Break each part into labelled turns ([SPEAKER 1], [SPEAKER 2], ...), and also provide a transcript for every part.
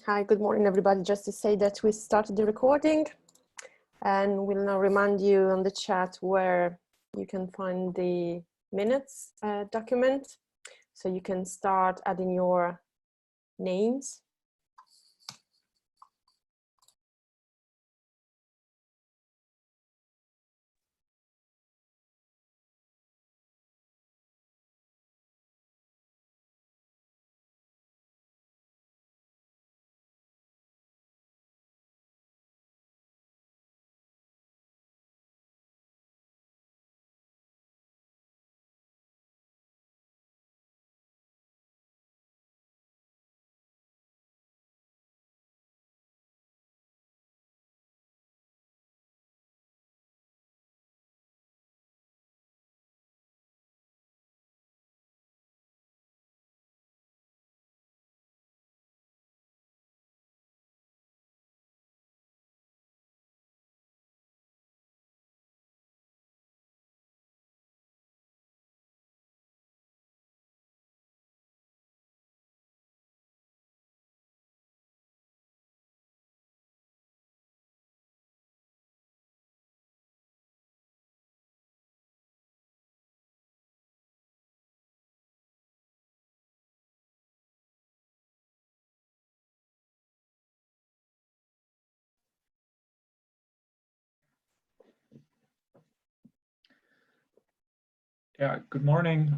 [SPEAKER 1] Hi, good morning, everybody. Just to say that we started the recording, and we'll now remind you on the chat where you can find the minutes document. So you can start adding your names.
[SPEAKER 2] Yeah, good morning.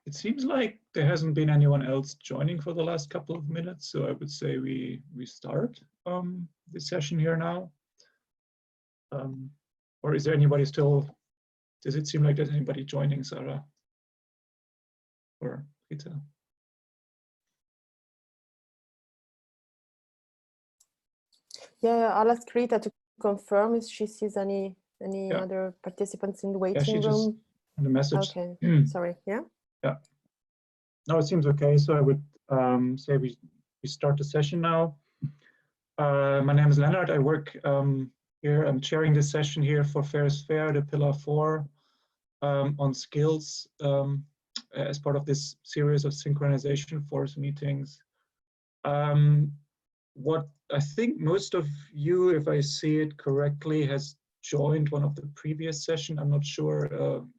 [SPEAKER 2] It seems like there hasn't been anyone else joining for the last couple of minutes, so I would say we start this session here now. Or is there anybody still? Does it seem like there's anybody joining, Sara or Rita?
[SPEAKER 1] Yeah, I'll ask Rita to confirm if she sees any other participants in the waiting room.
[SPEAKER 2] The message.
[SPEAKER 1] Okay, sorry. Yeah.
[SPEAKER 2] Yeah. No, it seems okay. So I would say we start the session now. My name is Lennart. I work here. I'm chairing this session here for FAIRsFAIR, the Pillar 4 on skills as part of this series of synchronization force meetings. What I think most of you, if I see it correctly, has joined one of the previous sessions. I'm not sure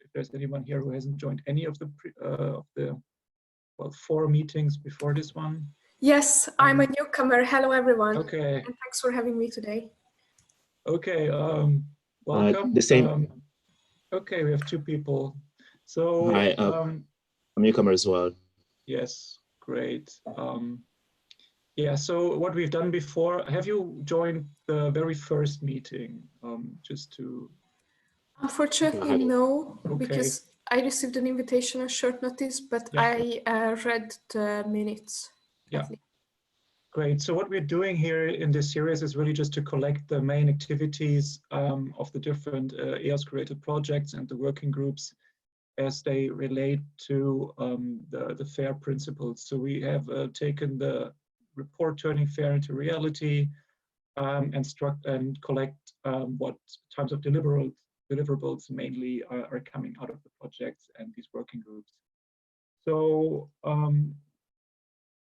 [SPEAKER 2] if there's anyone here who hasn't joined any of the 4 meetings before this one.
[SPEAKER 3] Yes, I'm a newcomer. Hello, everyone.
[SPEAKER 2] Okay.
[SPEAKER 3] And thanks for having me today.
[SPEAKER 2] Okay, welcome.
[SPEAKER 4] The same.
[SPEAKER 2] Okay, we have 2 people. So
[SPEAKER 4] hi, I'm a newcomer as well.
[SPEAKER 2] Yes, great. Yeah, so what we've done before, have you joined the very first meeting? Just to...
[SPEAKER 3] Unfortunately, no,
[SPEAKER 2] okay.
[SPEAKER 3] because I received an invitation on short notice, but
[SPEAKER 2] yeah.
[SPEAKER 3] I read the minutes.
[SPEAKER 2] Yeah, great. So what we're doing here in this series is really just to collect the main activities of the different EOS-created projects and the working groups as they relate to the FAIR principles. So we have taken the report turning FAIR into reality and collect what types of deliverables mainly are coming out of the projects and these working groups. So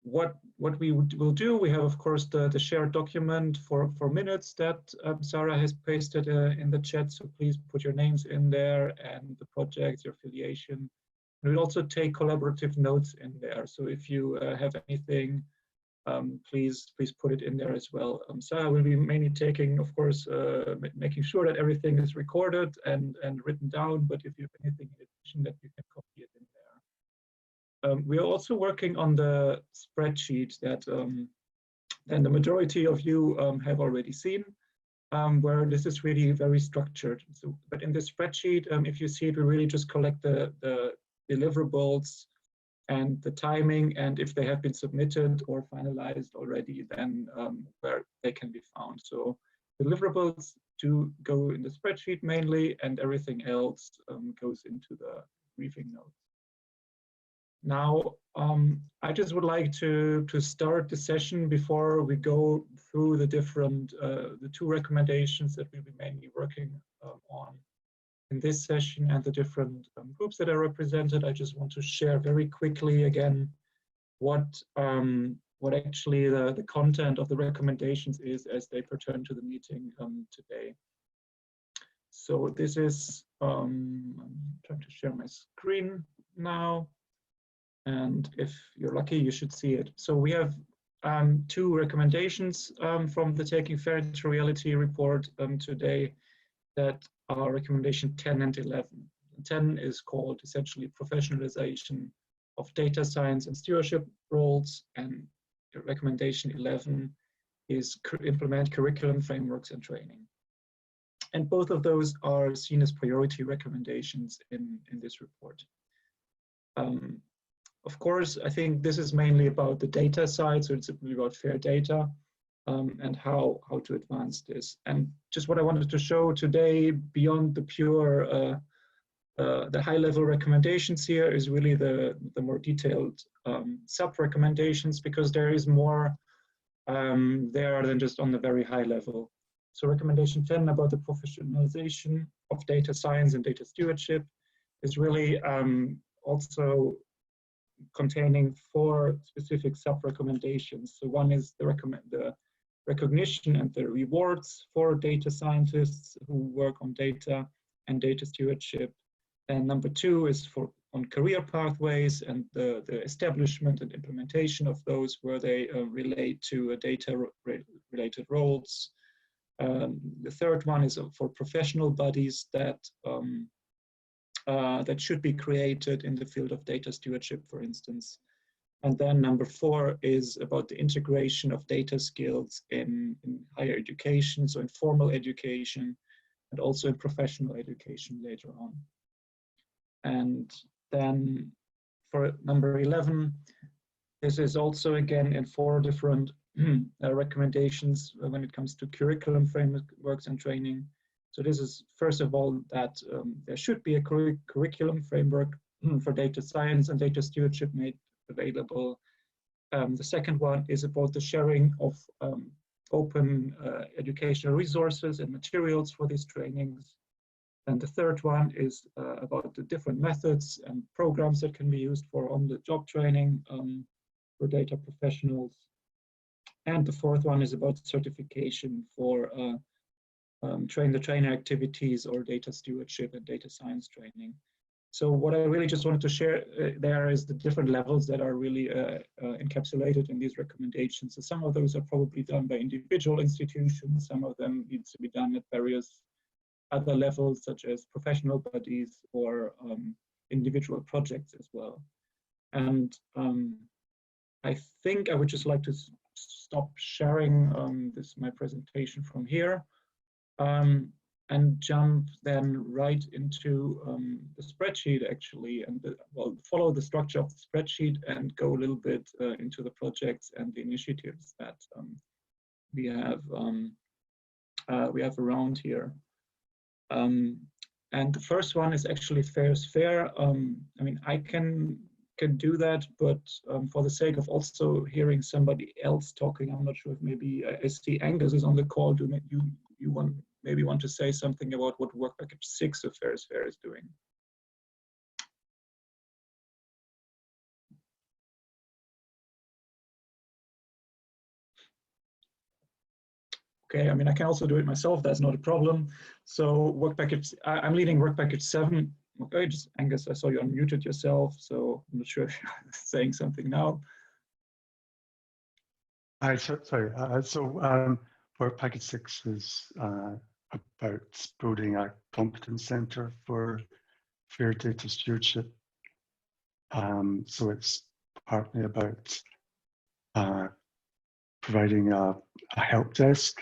[SPEAKER 2] what we will do, we have of course the shared document for minutes that Sara has pasted in the chat, so please put your names in there and the projects, your affiliation. And we'll also take collaborative notes in there, so if you have anything, please put it in there as well. Sara will be mainly taking, of course, making sure that everything is recorded and written down, but if you have anything in addition, that you can copy it in there. We are also working on the spreadsheet that then the majority of you have already seen, where this is really very structured. So, but in the spreadsheet, if you see it, we really just collect the deliverables and the timing, and if they have been submitted or finalized already, then where they can be found. So deliverables do go in the spreadsheet mainly, and everything else goes into the briefing notes. Now, I just would like to start the session before we go through the different, the 2 recommendations that we'll be mainly working on in this session and the different groups that are represented. I just want to share very quickly again what what actually the content of the recommendations is as they pertain to the meeting today. So this is, I'm trying to share my screen now. And if you're lucky, you should see it. So we have two recommendations from the Taking FAIR into Reality report today that are recommendation 10 and 11. 10 is called essentially professionalization of data science and stewardship roles, and recommendation 11 is implement curriculum frameworks and training. And both of those are seen as priority recommendations in this report. Of course, I think this is mainly about the data side, so it's really about FAIR data and how to advance this. And just what I wanted to show today, beyond the pure, the high-level recommendations here, is really the more detailed sub-recommendations, because there is more there than just on the very high level. So recommendation 10 about the professionalization of data science and data stewardship is really also containing 4 specific sub-recommendations. So one is the recognition and the rewards for data scientists who work on data and data stewardship. And number 2 is on career pathways and the establishment and implementation of those, where they relate to data-related roles. The third one is for professional bodies that that should be created in the field of data stewardship, for instance. And then number 4 is about the integration of data skills in higher education, so in formal education, and also in professional education later on. And then for number 11, this is also again in 4 different recommendations when it comes to curriculum frameworks and training. So this is, first of all, that there should be a curriculum framework for data science and data stewardship made available. The second one is about the sharing of open educational resources and materials for these trainings. And the third one is about the different methods and programs that can be used for on-the-job training for data professionals. And the fourth one is about certification for train-the-trainer activities or data stewardship and data science training. So what I really just wanted to share there is the different levels that are really encapsulated in these recommendations. So some of those are probably done by individual institutions. Some of them needs to be done at various other levels, such as professional bodies or individual projects as well. And I think I would just like to stop sharing my presentation from here. And jump then right into the spreadsheet actually, and well, follow the structure of the spreadsheet and go a little bit into the projects and the initiatives that we have around here. And the first one is actually FAIRsFAIR. I mean, I can do that, but for the sake of also hearing somebody else talking, I'm not sure if maybe I see Angus is on the call. Do you maybe want to say something about what work package 6 of FAIRsFAIR is doing? Okay, I mean, I can also do it myself, that's not a problem. So work package, I'm leading work package 7. Okay, just Angus, I saw you unmuted yourself, so I'm not sure if you're saying something now.
[SPEAKER 5] Hi, sorry. Work package 6 is about building a competence center for fair data stewardship. So it's partly about providing a help desk,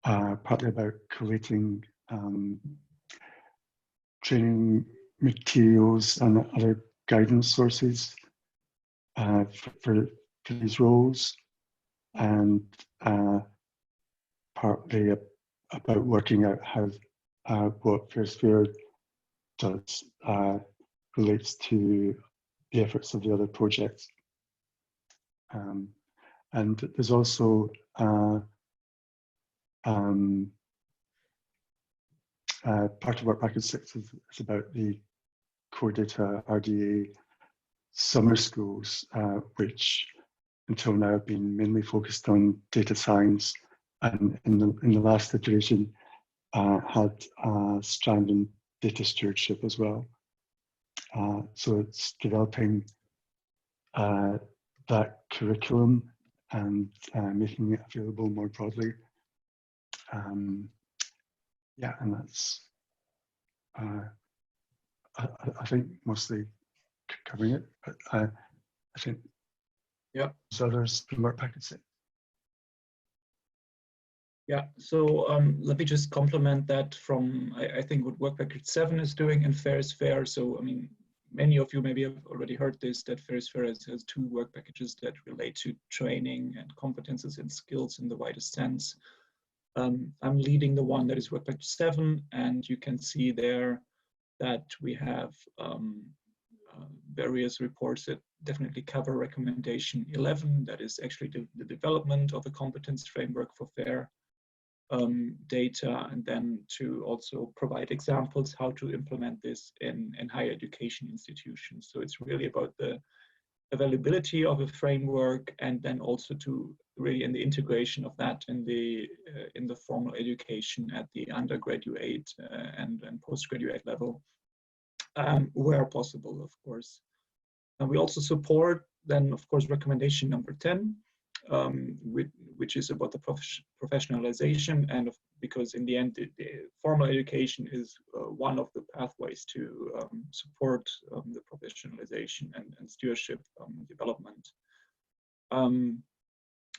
[SPEAKER 5] partly about collating training materials and other guidance sources for these roles, and partly about working out how what FAIRsFAIR does relates to the efforts of the other projects. And there's also part of work package 6 is about the core data RDA summer schools, which until now been mainly focused on data science, and in the last iteration had a strand in data stewardship as well. So it's developing that curriculum and making it available more broadly. Yeah, and that's I think mostly covering it, but I think
[SPEAKER 2] yeah,
[SPEAKER 5] there's others from Work Package 6.
[SPEAKER 2] Yeah, so let me just complement that from, I think, what Work Package 7 is doing and FAIRsFAIR. So, I mean, many of you maybe have already heard this, that FAIRsFAIR has 2 work packages that relate to training and competences and skills in the widest sense. I'm leading the one that is Work Package 7, and you can see there that we have various reports that definitely cover recommendation 11, that is actually the development of a competence framework for FAIR data, and then to also provide examples how to implement this in higher education institutions. So it's really about the availability of a framework, and then also to really in the integration of that in the formal education at the undergraduate and postgraduate level, where possible, of course. And we also support then, of course, recommendation number 10, which is about the professionalization, and because in the end, the formal education is one of the pathways to support the professionalization and stewardship development.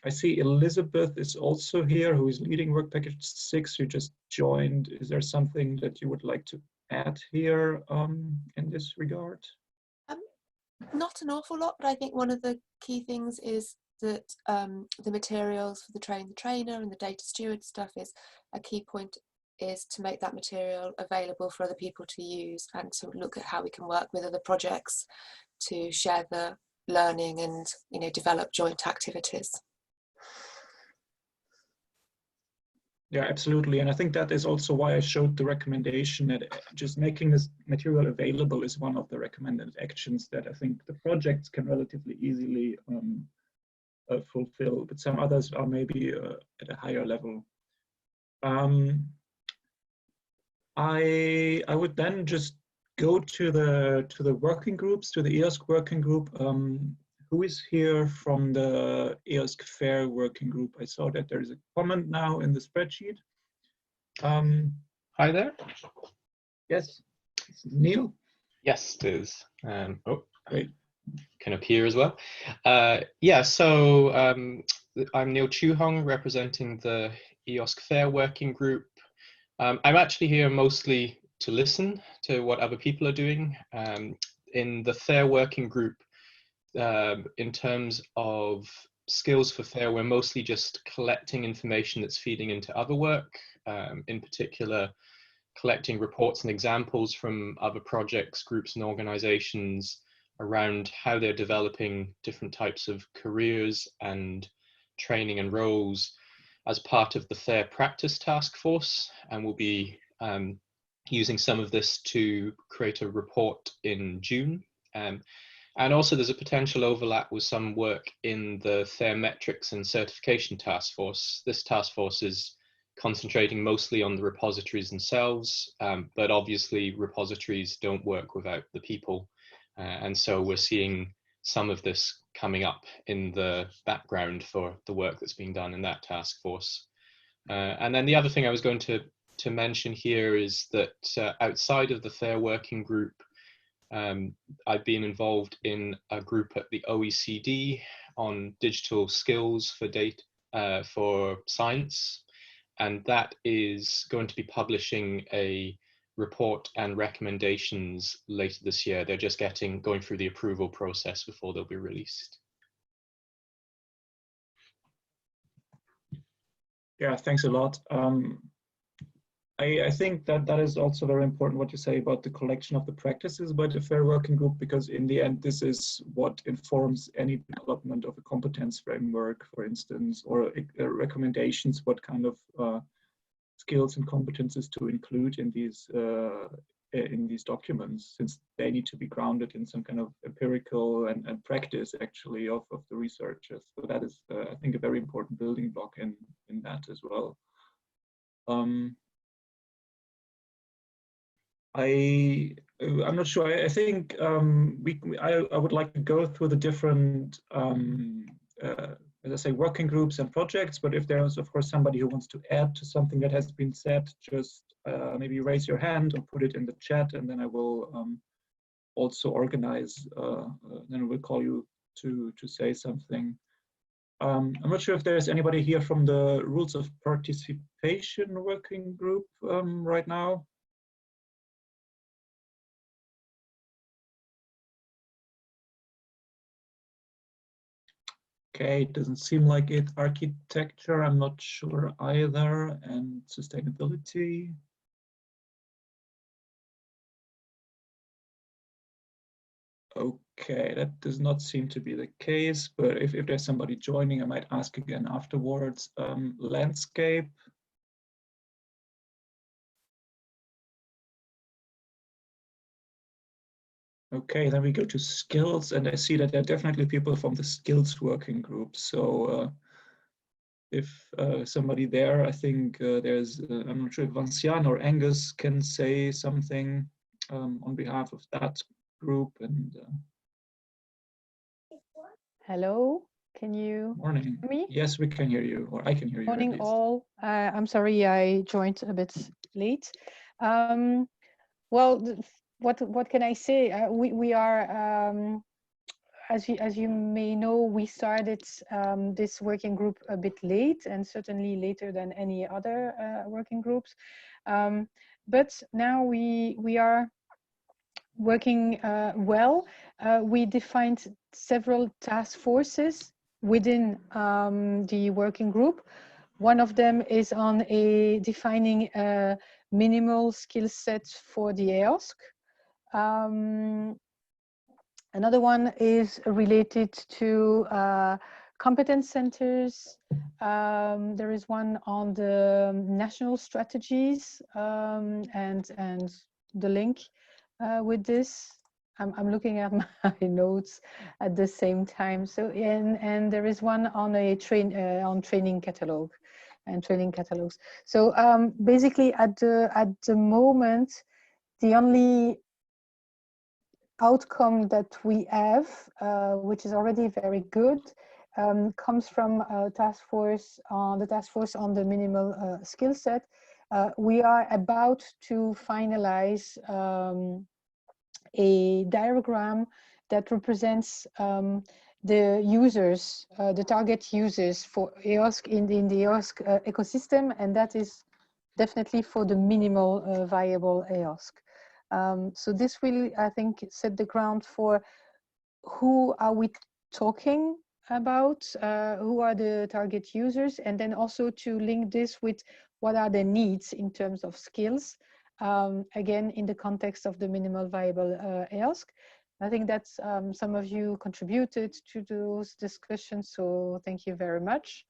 [SPEAKER 2] I see Elizabeth is also here, who is leading Work Package 6, who just joined. Is there something that you would like to add here in this regard?
[SPEAKER 6] Not an awful lot, but I think one of the key things is that the materials for the train the trainer and the data steward stuff is a key point, is to make that material available for other people to use, and to look at how we can work with other projects to share the learning and, you know, develop joint activities.
[SPEAKER 2] Yeah, absolutely. And I think that is also why I showed the recommendation that just making this material available is one of the recommended actions that I think the projects can relatively easily fulfill, but some others are maybe at a higher level. I would then just go to the working groups, to the EOSC working group. Who is here from the EOSC FAIR working group? I saw that there is a comment now in the spreadsheet.
[SPEAKER 7] Hi there.
[SPEAKER 2] Yes, this is Neil.
[SPEAKER 7] Yes, it is. Oh,
[SPEAKER 2] great.
[SPEAKER 7] Can appear as well. Yeah, so I'm Neil Chu-Hong, representing the EOSC FAIR working group. I'm actually here mostly to listen to what other people are doing. In the FAIR working group, in terms of skills for FAIR, we're mostly just collecting information that's feeding into other work, in particular, collecting reports and examples from other projects, groups and organizations around how they're developing different types of careers and training and roles as part of the FAIR practice task force. And we'll be using some of this to create a report in June. And also there's a potential overlap with some work in the FAIR metrics and certification task force. This task force is concentrating mostly on the repositories themselves, but obviously repositories don't work without the people. And so we're seeing some of this coming up in the background for the work that's being done in that task force. And then the other thing I was going to mention here is that outside of the FAIR working group, I've been involved in a group at the OECD on digital skills for data for science, and that is going to be publishing a report and recommendations later this year. They're just going through the approval process before they'll be released.
[SPEAKER 2] Yeah, thanks a lot. I think that is also very important what you say about the collection of the practices by the FAIR working group, because in the end, this is what informs any development of a competence framework, for instance, or recommendations, what kind of skills and competences to include in these in these documents, since they need to be grounded in some kind of empirical and practice actually of the researchers. So that is, I think, a very important building block in that as well. I'm not sure. I think I would like to go through the different, as I say, working groups and projects. But if there's, of course, somebody who wants to add to something that has been said, just maybe raise your hand or put it in the chat, and then I will also organize. Then I will call you to say something. I'm not sure if there's anybody here from the Rules of Participation working group right now. Okay, it doesn't seem like it. Architecture, I'm not sure either. And sustainability. Okay, that does not seem to be the case, but if there's somebody joining, I might ask again afterwards. Landscape. Okay, then we go to skills, and I see that there are definitely people from the skills working group. So if somebody there, I think there's, I'm not sure if Vinciane or Angus can say something on behalf of that group. And
[SPEAKER 8] hello, can you
[SPEAKER 2] morning.
[SPEAKER 8] hear me?
[SPEAKER 2] Yes, we can hear you, or I can hear you.
[SPEAKER 8] Morning all. I'm sorry I joined a bit late. Well, what can I say? We are, as you may know, we started this working group a bit late, and certainly later than any other working groups. But now we are working well. We defined several task forces within the working group. One of them is on defining a minimal skill set for the EOSC. Another one is related to competence centers. There is one on the national strategies and the link with this. I'm looking at my notes at the same time. So and there is one on a training catalog and training catalogs. So basically at the moment, the only outcome that we have, which is already very good, comes from a task force on the minimal skill set. We are about to finalize a diagram that represents the users, the target users for EOSC in the EOSC ecosystem, and that is definitely for the minimal viable EOSC. So this will, I think, set the ground for who are we talking about, who are the target users, and then also to link this with what are the needs in terms of skills, again, in the context of the minimal viable EOSC. I think that's some of you contributed to those discussions, so thank you very much.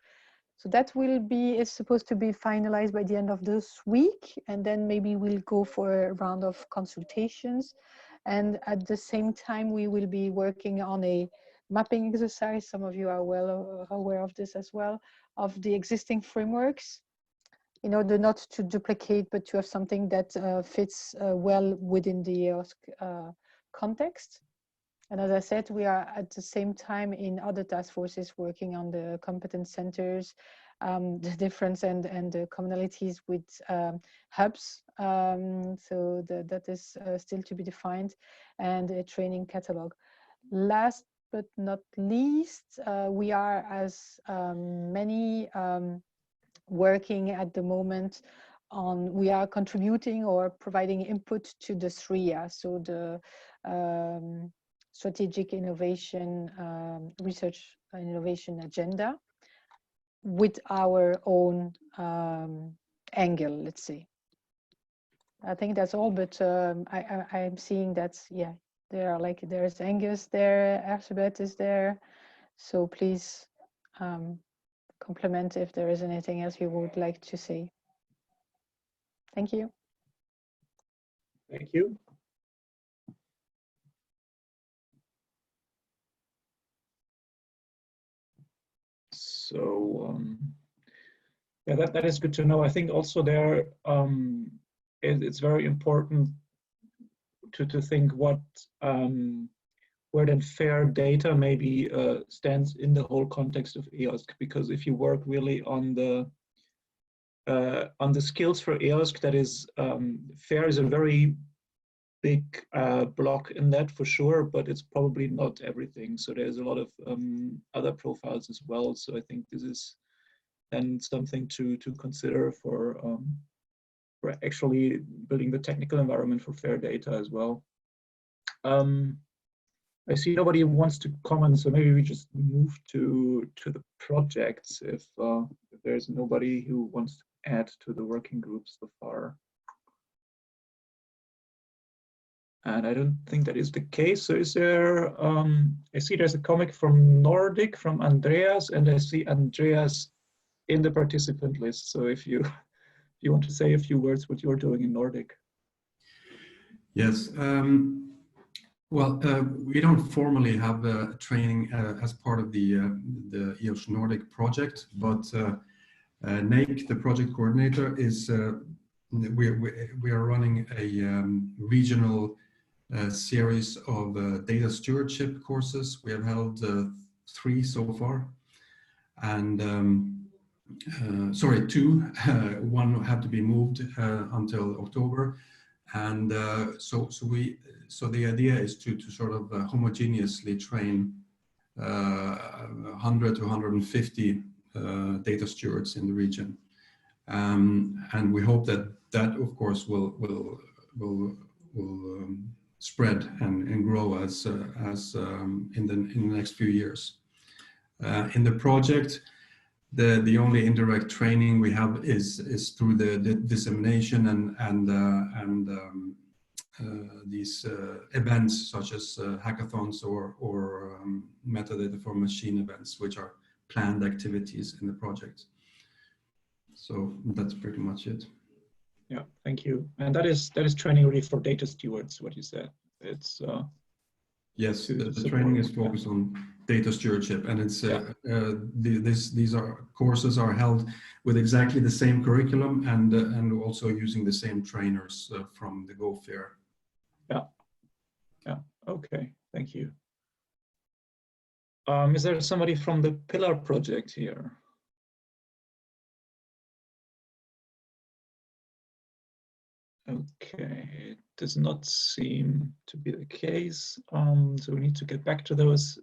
[SPEAKER 8] So that is supposed to be finalized by the end of this week, and then maybe we'll go for a round of consultations. And at the same time, we will be working on a mapping exercise. Some of you are well aware of this as well, of the existing frameworks, in order not to duplicate, but to have something that fits well within the EOSC context. And as I said, we are at the same time in other task forces working on the competence centers, the difference and the commonalities with hubs. So that is still to be defined, and a training catalog. Last but not least, we are, as many, working at the moment on, we are contributing or providing input to the SRIA, so the strategic innovation, research and innovation agenda, with our own angle, let's say. I think that's all, but I'm seeing that, yeah, there's Angus there, Elisabeth is there, so please compliment if there is anything else you would like to say. Thank you.
[SPEAKER 2] Thank you. So yeah, that is good to know. I think also there it's very important to think what where then FAIR data maybe stands in the whole context of EOSC, because if you work really on the skills for EOSC, that is FAIR is a very big block in that for sure, but it's probably not everything. So there's a lot of other profiles as well. So I think this is then something to consider for actually building the technical environment for FAIR data as well. I see nobody wants to comment, so maybe we just move to the projects if there's nobody who wants to add to the working group so far. And I don't think that is the case. So is there, I see there's a comic from Nordic, from Andreas, and I see Andreas in the participant list. So if you want to say a few words what you're doing in Nordic.
[SPEAKER 9] Yes. Well, we don't formally have training as part of the EOSC Nordic project, but Nate, the project coordinator, is we are running a regional series of data stewardship courses. We have held 3 so far, and sorry, 2. One had to be moved until October, and so the idea is to sort of homogeneously train 100 to 150 data stewards in the region, and we hope that of course will spread and grow as in the next few years. In the project, the only indirect training we have is through the dissemination and these events such as hackathons or metadata for machine events, which are planned activities in the project. So that's pretty much it.
[SPEAKER 2] Yeah, thank you. And that is training really for data stewards, what you said. It's
[SPEAKER 9] yes, the training is focused on data stewardship, and it's these courses are held with exactly the same curriculum and also using the same trainers from the Go Fair.
[SPEAKER 2] Yeah. Okay. Thank you. Is there somebody from the Pillar project here? Okay, it does not seem to be the case. So we need to get back to those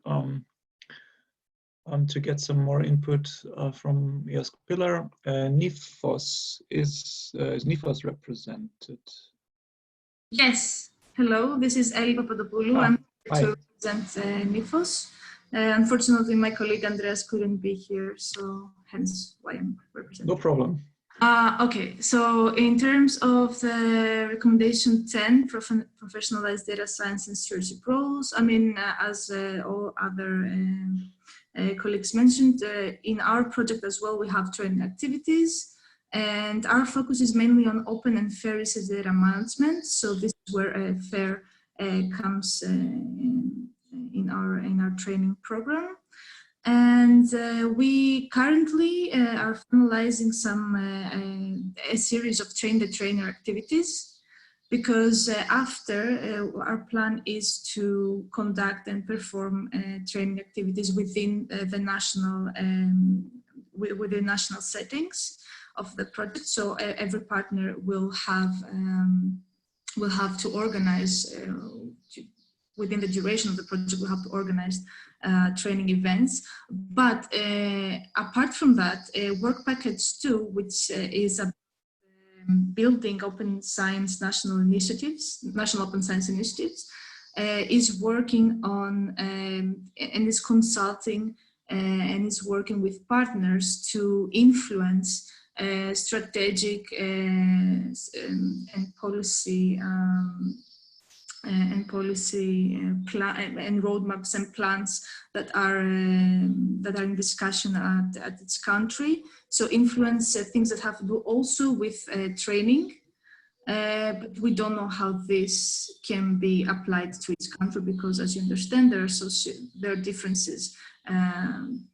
[SPEAKER 2] to get some more input from EOSC Pillar. NIFOS, is NIFOS represented?
[SPEAKER 10] Yes. Hello, this is Elli Papadopoulou. I'm here to represent NIFOS. Unfortunately, my colleague Andreas couldn't be here, so hence why I'm representing.
[SPEAKER 2] No problem.
[SPEAKER 10] Okay, so in terms of the recommendation 10, professionalized data science and stewardship roles, I mean, as all other colleagues mentioned, in our project as well, we have training activities, and our focus is mainly on open and fair research data management. So this is where FAIR comes in our training program. And we currently are finalizing a series of train-the-trainer activities, because after our plan is to conduct and perform training activities within the national settings of the project. So every partner will have to organize within the duration of the project. We'll have to organize training events. But apart from that, work package 2, which is about building open science national open science initiatives, is working on and is consulting and is working with partners to influence strategic and policy and roadmaps and plans that are in discussion at its country. So influence things that have to do also with training, But we don't know how this can be applied to each country because, as you understand, there are differences,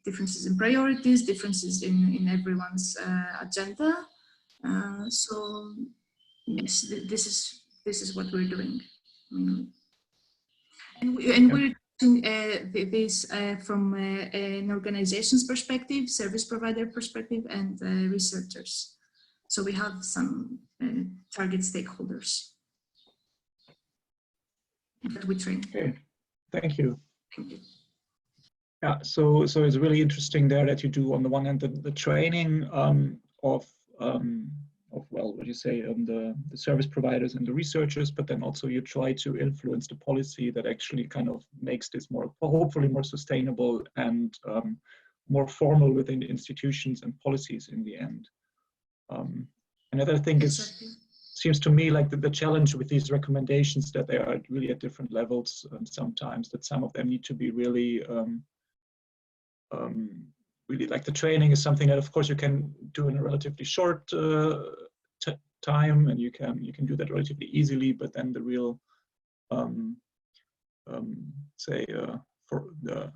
[SPEAKER 10] differences in priorities, differences in everyone's agenda. So yes, this is what we're doing. We're doing this from an organization's perspective, service provider perspective, and researchers. So we have some target stakeholders that we train.
[SPEAKER 2] Okay, thank you.
[SPEAKER 10] Thank you.
[SPEAKER 2] Yeah, so it's really interesting there that you do on the one hand the training of well, what do you say, the service providers and the researchers, but then also you try to influence the policy that actually kind of makes this more, hopefully more sustainable and more formal within institutions and policies in the end. Another thing seems to me like the challenge with these recommendations that they are really at different levels sometimes, that some of them need to be really really like the training is something that of course you can do in a relatively short time, and you can do that relatively easily, but then the real say for the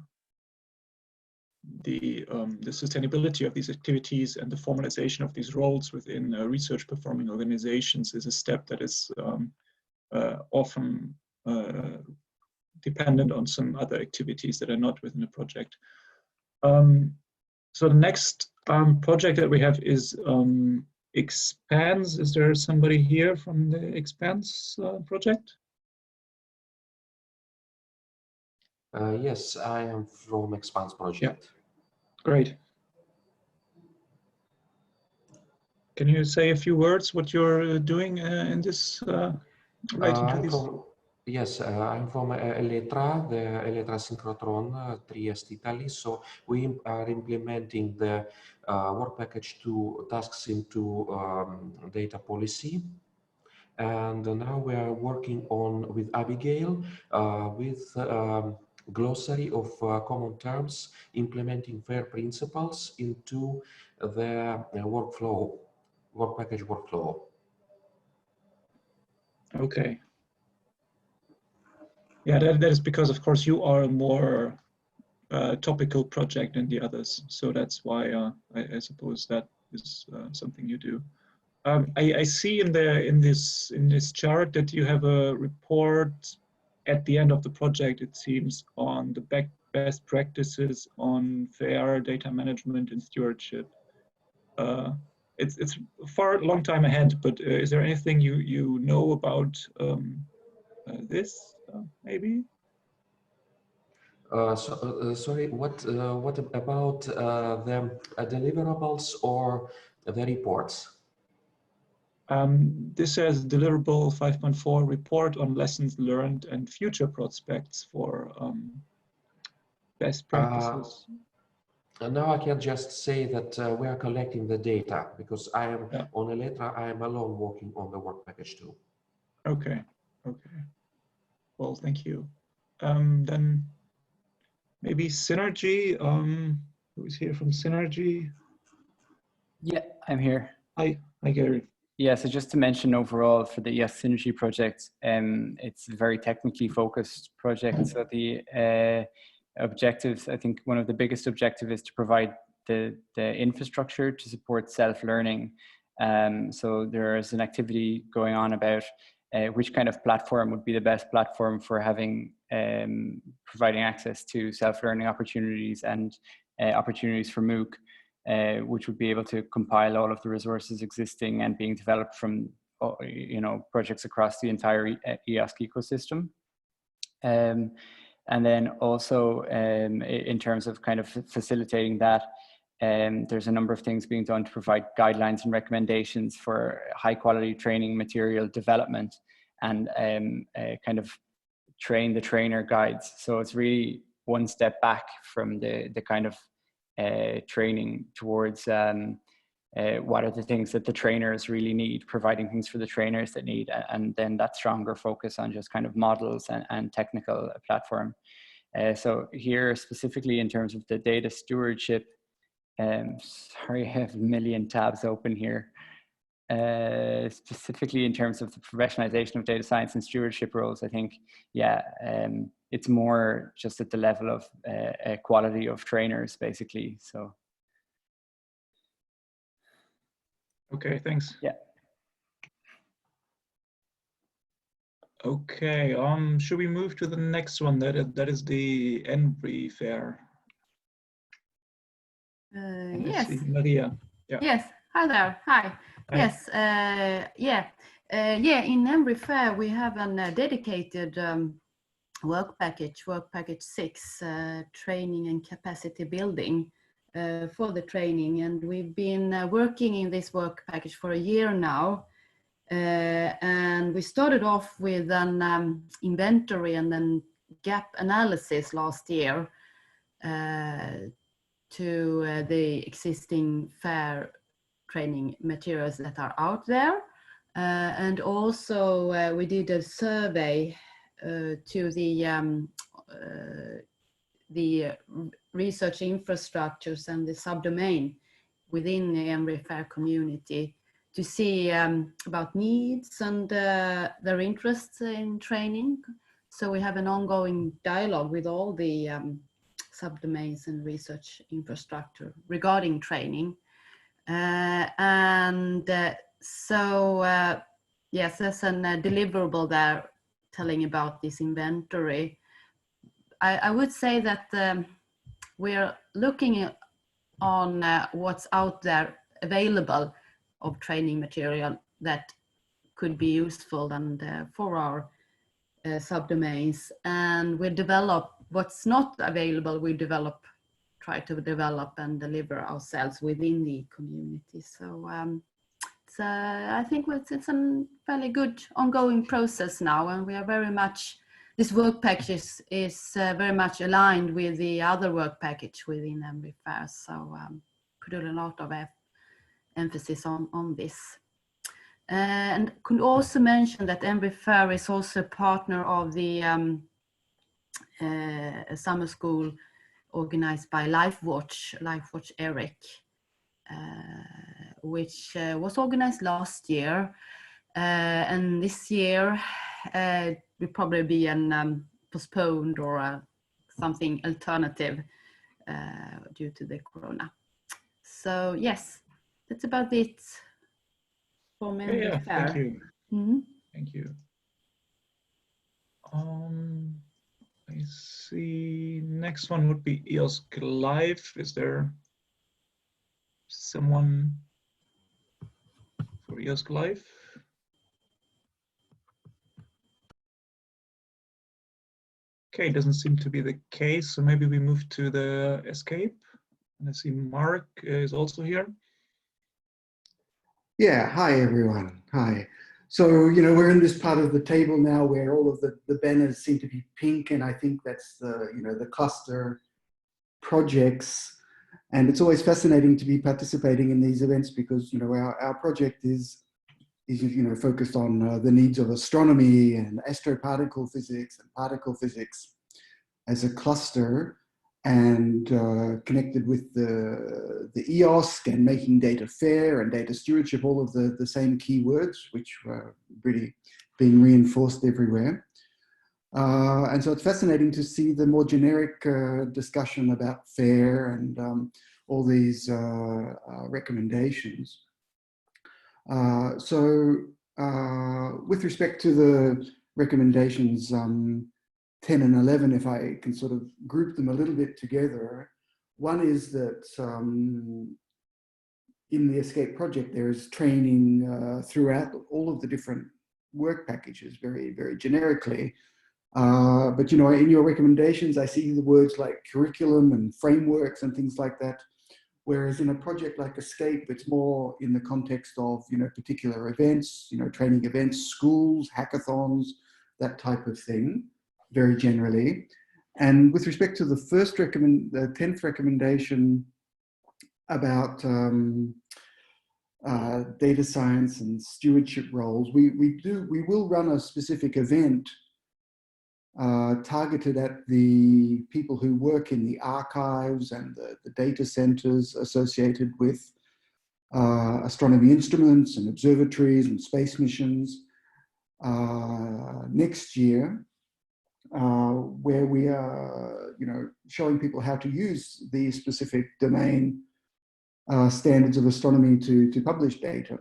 [SPEAKER 2] sustainability of these activities and the formalization of these roles within research performing organizations is a step that is often dependent on some other activities that are not within a project. So the next project that we have is Expanse. Is there somebody here from the Expanse project?
[SPEAKER 11] Yes, I am from Expanse project.
[SPEAKER 2] Yeah. Great. Can you say a few words what you're doing in this relating to this?
[SPEAKER 11] Yes, I'm from Eletra, the Eletra Synchrotron, Trieste, Italy. So we are implementing the work package 2 tasks into data policy. And now we are working on with Abigail with glossary of common terms, implementing FAIR principles into the workflow, work package workflow.
[SPEAKER 2] Okay. Yeah, that is because, of course, you are a more topical project than the others. So that's why I suppose that is something you do. I see in this chart that you have a report at the end of the project, it seems, on the best practices on FAIR data management and stewardship. It's far a long time ahead, but is there anything you know about this maybe?
[SPEAKER 11] Sorry, what about the deliverables or the reports?
[SPEAKER 2] This says deliverable 5.4 report on lessons learned and future prospects for best practices.
[SPEAKER 11] Now I can just say that we are collecting the data because I am on Eletra, I am alone working on the work package 2.
[SPEAKER 2] Okay, okay. Well, thank you. Then maybe Synergy, who's here from Synergy?
[SPEAKER 12] Yeah, I'm here.
[SPEAKER 2] Hi, Gary.
[SPEAKER 12] Yeah, so just to mention overall for the EOSC Synergy project, it's a very technically focused project. So the objectives, I think one of the biggest objectives is to provide the infrastructure to support self-learning. So there is an activity going on about which kind of platform would be the best platform for having providing access to self-learning opportunities and opportunities for MOOC. Which would be able to compile all of the resources existing and being developed from projects across the entire EOSC ecosystem. And then also in terms of kind of facilitating that, there's a number of things being done to provide guidelines and recommendations for high quality training material development and kind of train the trainer guides. So it's really one step back from the kind of training towards what are the things that the trainers really need, providing things for the trainers that need, and then that stronger focus on just kind of models and technical platform. So here specifically in terms of the data stewardship, sorry, I have a million tabs open here. specifically in terms of the professionalization of data science and stewardship roles, I think, yeah, it's more just at the level of quality of trainers, basically. So.
[SPEAKER 2] Okay, thanks.
[SPEAKER 12] Yeah.
[SPEAKER 2] Okay, should we move to the next one? That is the FAIR.
[SPEAKER 13] Yes.
[SPEAKER 2] Maria. Yeah.
[SPEAKER 13] Yes. Hi there. Hi.
[SPEAKER 2] Hi.
[SPEAKER 13] Yes. In FAIR we have a dedicated work package 6, training and capacity building for the training, and we've been working in this work package for a year now. And we started off with an inventory and then gap analysis last year to the existing FAIR training materials that are out there. And also we did a survey to the research infrastructures and the subdomain within the FAIR community to see about needs and their interests in training. So we have an ongoing dialogue with all the subdomains and research infrastructure regarding training. Yes, there's a deliverable there telling about this inventory. I would say that we're looking on what's out there available of training material that could be useful and for our subdomains, and we develop what's not available. We try to develop and deliver ourselves within the community. So I think it's a fairly good ongoing process now, and we are very much, this work package is very much aligned with the other work package within FAIR. So put a lot of emphasis on this. And could also mention that FAIR is also a partner of the summer school organized by LifeWatch Eric, which was organized last year. And this year will probably be postponed or something alternative due to the corona. So yes, that's about it for me.
[SPEAKER 2] Yeah, thank you.
[SPEAKER 13] Mm-hmm.
[SPEAKER 2] Thank you. I see. Next one would be EOSC Live. Is there someone for EOSC Live? Okay, doesn't seem to be the case. So maybe we move to the Escape. And I see Mark is also here.
[SPEAKER 14] Yeah, hi everyone, hi. So, you know, we're in this part of the table now where all of the banners seem to be pink, and I think that's the, you know, the cluster projects. And it's always fascinating to be participating in these events because, you know, our project is you know, focused on the needs of astronomy and astroparticle physics and particle physics as a cluster, and connected with the EOSC and making data fair and data stewardship, all of the same keywords, which were really being reinforced everywhere. And so it's fascinating to see the more generic discussion about FAIR and all these recommendations. With respect to the recommendations 10 and 11, if I can sort of group them a little bit together, one is that in the Escape project, there is training throughout all of the different work packages, very, very generically. But, you know, in your recommendations, I see the words like curriculum and frameworks and things like that. Whereas in a project like Escape, it's more in the context of, you know, particular events, you know, training events, schools, hackathons, that type of thing, very generally. And with respect to the the 10th recommendation about data science and stewardship roles, we will run a specific event targeted at the people who work in the archives and the data centers associated with astronomy instruments and observatories and space missions. Next year, where we are, showing people how to use these specific domain standards of astronomy to publish data.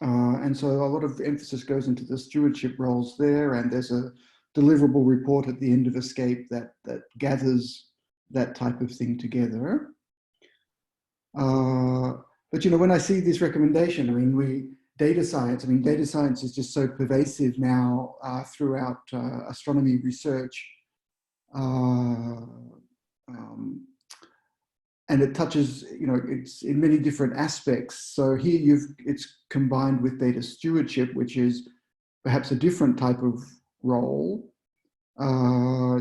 [SPEAKER 14] And so a lot of emphasis goes into the stewardship roles there, and there's a deliverable report at the end of ESCAPE that gathers that type of thing together. But when I see this recommendation, I mean, data science is just so pervasive now throughout astronomy research. And it touches, it's in many different aspects. So here it's combined with data stewardship, which is perhaps a different type of role.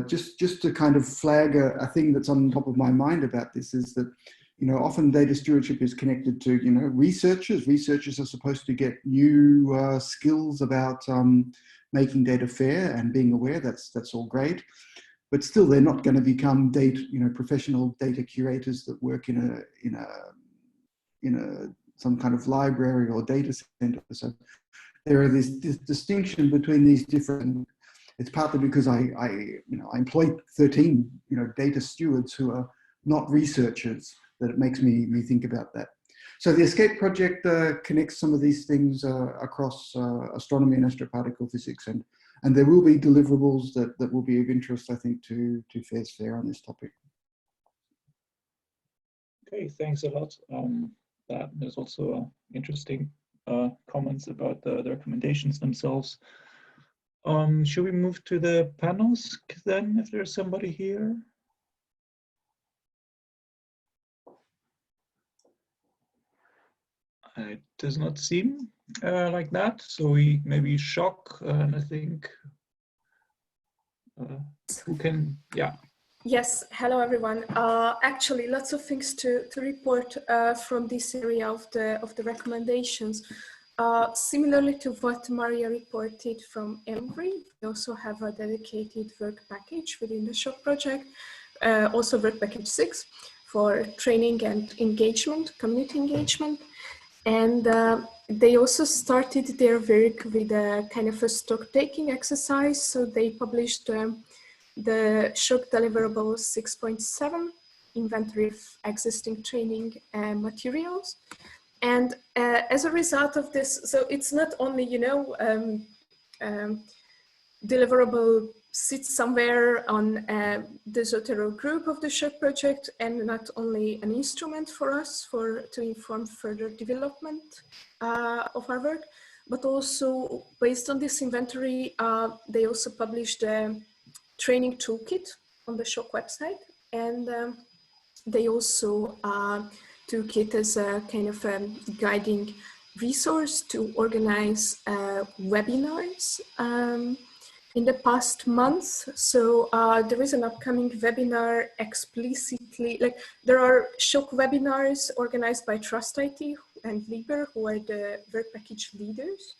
[SPEAKER 14] Just to kind of flag a thing that's on top of my mind about this is that, often data stewardship is connected to, researchers. Researchers are supposed to get new skills about making data fair and being aware. That's all great. But still, they're not going to become professional data curators that work in some kind of library or data center. So there are this distinction between these different. It's partly because I employ 13 data stewards who are not researchers that it makes me think about that. So the ESCAPE project connects some of these things across astronomy and astroparticle physics, and there will be deliverables that will be of interest, I think, to FAIRsFAIR on this topic.
[SPEAKER 2] Okay, thanks a lot. There's also interesting comments about the recommendations themselves. Should we move to the panels then, if there's somebody here? It does not seem like that, so we maybe shock, and I think who can, yeah.
[SPEAKER 3] Yes, hello everyone. Actually, lots of things to report from this area of the recommendations. Similarly to what Maria reported from EMRI, we also have a dedicated work package within the SHOCK project, also work package 6 for training and engagement, community engagement. And they also started their work with a kind of a stock-taking exercise. So they published the SHOCK deliverable 6.7, inventory of existing training materials. And as a result of this, so it's not only, deliverable sits somewhere on the Zotero group of the SHOCK project, and not only an instrument for us to inform further development of our work, but also based on this inventory, they also published a training toolkit on the SHOCK website, and they also took it as a kind of a guiding resource to organize webinars in the past months. So there is an upcoming webinar explicitly, like there are SHOCK webinars organized by Trust IT and Liber, who are the work package leaders.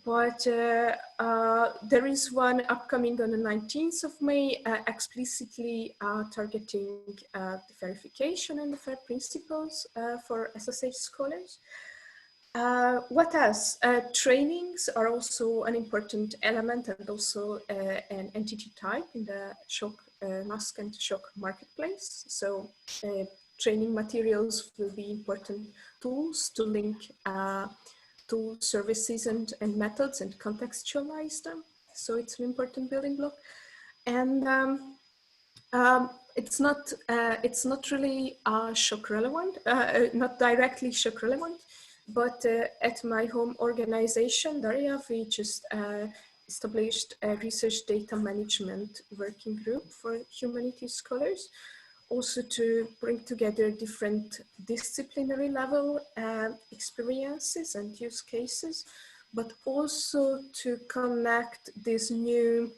[SPEAKER 3] But there is one upcoming on the 19th of May, explicitly targeting the verification and the FAIR principles for SSH scholars. What else? Trainings are also an important element and also an entity type in the SHOCK NASC and SHOCK marketplace. So training materials will be important tools to link to services and methods and contextualize them. So it's an important building block. And it's not really SHOCK relevant, not directly SHOCK relevant, but at my home organization, Daria, we just established a research data management working group for humanities scholars, also to bring together different disciplinary level experiences and use cases, but also to connect these new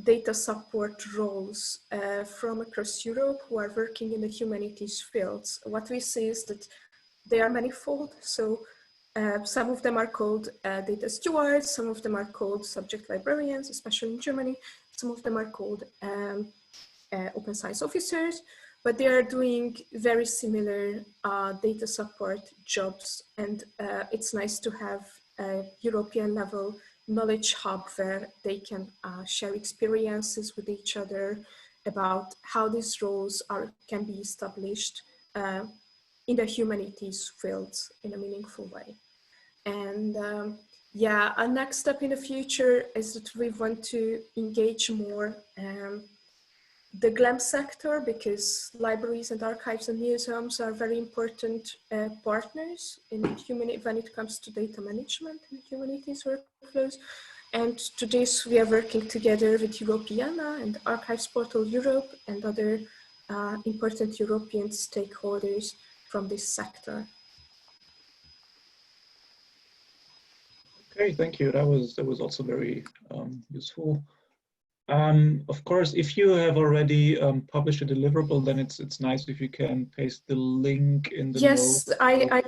[SPEAKER 3] data support roles from across Europe who are working in the humanities fields. What we see is that they are manifold. So some of them are called data stewards, some of them are called subject librarians, especially in Germany. Some of them are called open science officers, but they are doing very similar data support jobs. And it's nice to have a European level knowledge hub where they can share experiences with each other about how these roles can be established in the humanities fields in a meaningful way. And yeah, our next step in the future is that we want to engage more the GLAM sector, because libraries and archives and museums are very important partners in when it comes to data management and humanities workflows. And to this, we are working together with Europeana and Archives Portal Europe and other important European stakeholders from this sector.
[SPEAKER 2] Okay, thank you. That was also very useful. Of course, if you have already published a deliverable, then it's nice if you can paste the link in the
[SPEAKER 3] yes,
[SPEAKER 2] notes.
[SPEAKER 3] I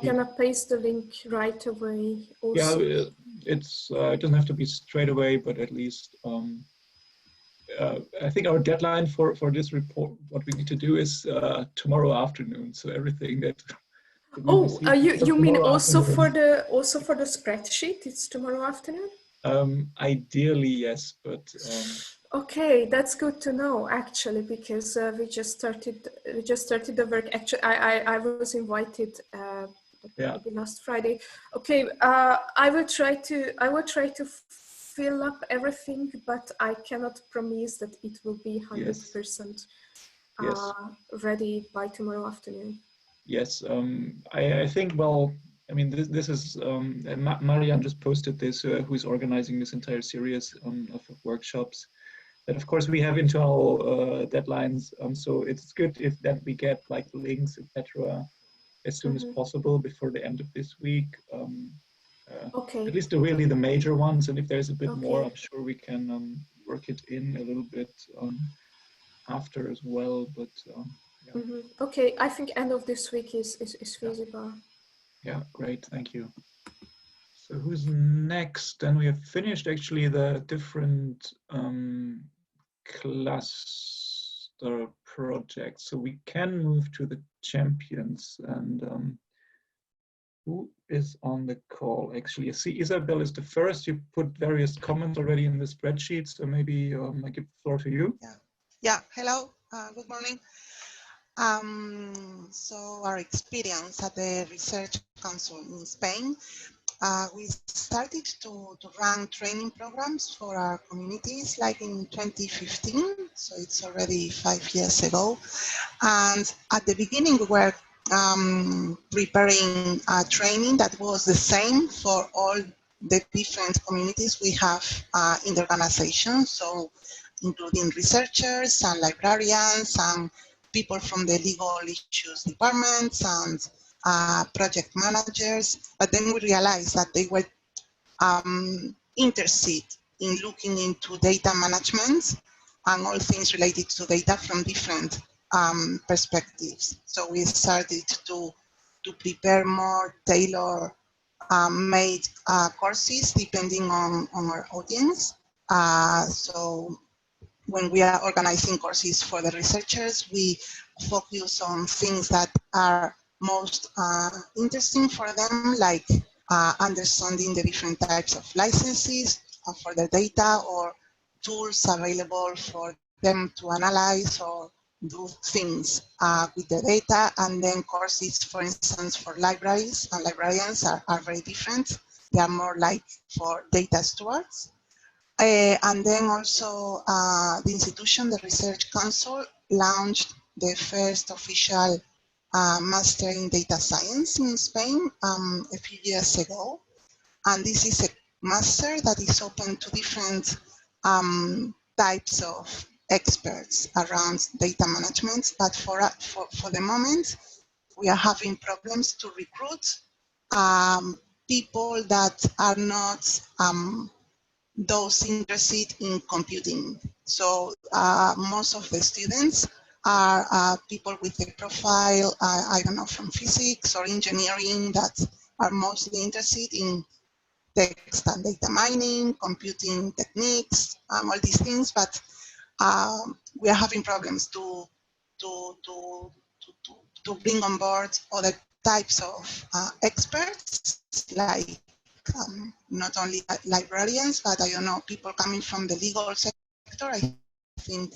[SPEAKER 3] gonna paste the link right away. Also.
[SPEAKER 2] Yeah, it doesn't have to be straight away, but at least I think our deadline for this report, what we need to do is tomorrow afternoon. So everything that
[SPEAKER 3] oh, you mean also for the spreadsheet? It's tomorrow afternoon.
[SPEAKER 2] Ideally, yes, but
[SPEAKER 3] okay, that's good to know actually, because we just started the work. Actually, I was invited maybe last Friday. Okay, I will try to fill up everything, but I cannot promise that it will be 100% ready by tomorrow afternoon.
[SPEAKER 2] Yes, I think, well, I mean, this is, Marianne just posted this, who is organizing this entire series of workshops. And of course, we have internal deadlines, so it's good if that we get like links, etc., as soon as possible before the end of this week.
[SPEAKER 3] Okay.
[SPEAKER 2] At least really the major ones, and if there's a bit more, I'm sure we can work it in a little bit after as well. But yeah.
[SPEAKER 3] Okay, I think end of this week is feasible.
[SPEAKER 2] Yeah, great, thank you. So who's next? Then we have finished actually the different cluster projects. So we can move to the champions. And who is on the call? Actually, I see Isabel is the first. You put various comments already in the spreadsheet, so maybe I give the floor to you.
[SPEAKER 15] Yeah. Hello, good morning. So our experience at the Research Council in Spain, we started to run training programs for our communities like in 2015, so it's already 5 years ago. And at the beginning we were preparing a training that was the same for all the different communities we have in the organization, so including researchers and librarians and people from the legal issues departments and project managers. But then we realized that they were interested in looking into data management and all things related to data from different perspectives. So we started to prepare more tailor-made courses depending on our audience. So when we are organizing courses for the researchers, we focus on things that are most interesting for them, like understanding the different types of licenses for the data or tools available for them to analyze or do things with the data. And then courses, for instance, for libraries and librarians are very different. They are more like for data stewards. And then also the institution, the Research Council, launched the first official Master in Data Science in Spain a few years ago. And this is a master that is open to different types of experts around data management. But for the moment, we are having problems to recruit people that are not those interested in computing. So most of the students are people with a profile, I don't know, from physics or engineering that are mostly interested in text and data mining, computing techniques, all these things. But we are having problems to to bring on board other types of experts, like not only librarians, but I don't know, people coming from the legal sector. I think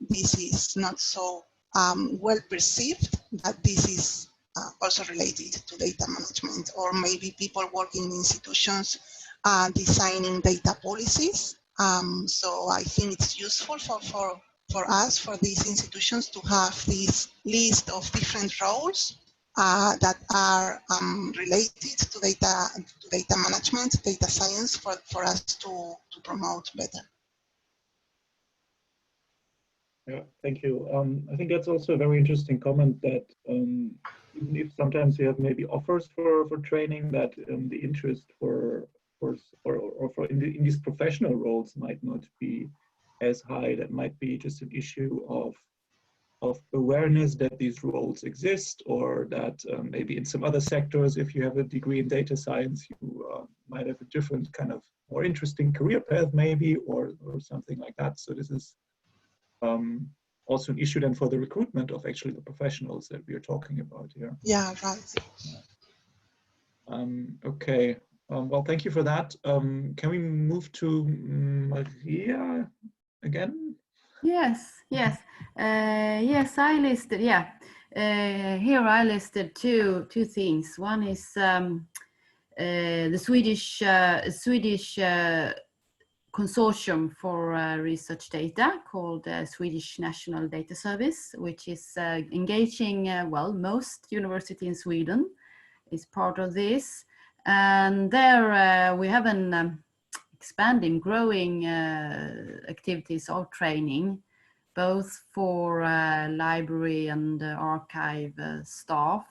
[SPEAKER 15] this is not so well perceived, that this is also related to data management, or maybe people working in institutions designing data policies. So I think it's useful for us, for these institutions, to have this list of different roles that are related to data management, data science, for us to promote better.
[SPEAKER 2] Yeah, thank you. I think that's also a very interesting comment, that even if sometimes you have maybe offers for training, that the interest for in these professional roles might not be as high. That might be just an issue of awareness that these roles exist, or that maybe in some other sectors, if you have a degree in data science, you might have a different kind of more interesting career path maybe, or something like that. So this is also an issue then for the recruitment of actually the professionals that we are talking about here.
[SPEAKER 15] Yeah, right.
[SPEAKER 2] Okay, well, thank you for that. Can we move to Maria again?
[SPEAKER 13] Yes, yes, yes. I listed, yeah. Here I listed two things. One is the Swedish consortium for research data called Swedish National Data Service, which is engaging, well, most university in Sweden is part of this. And there we have an expanding, growing activities of training, both for library and archive staff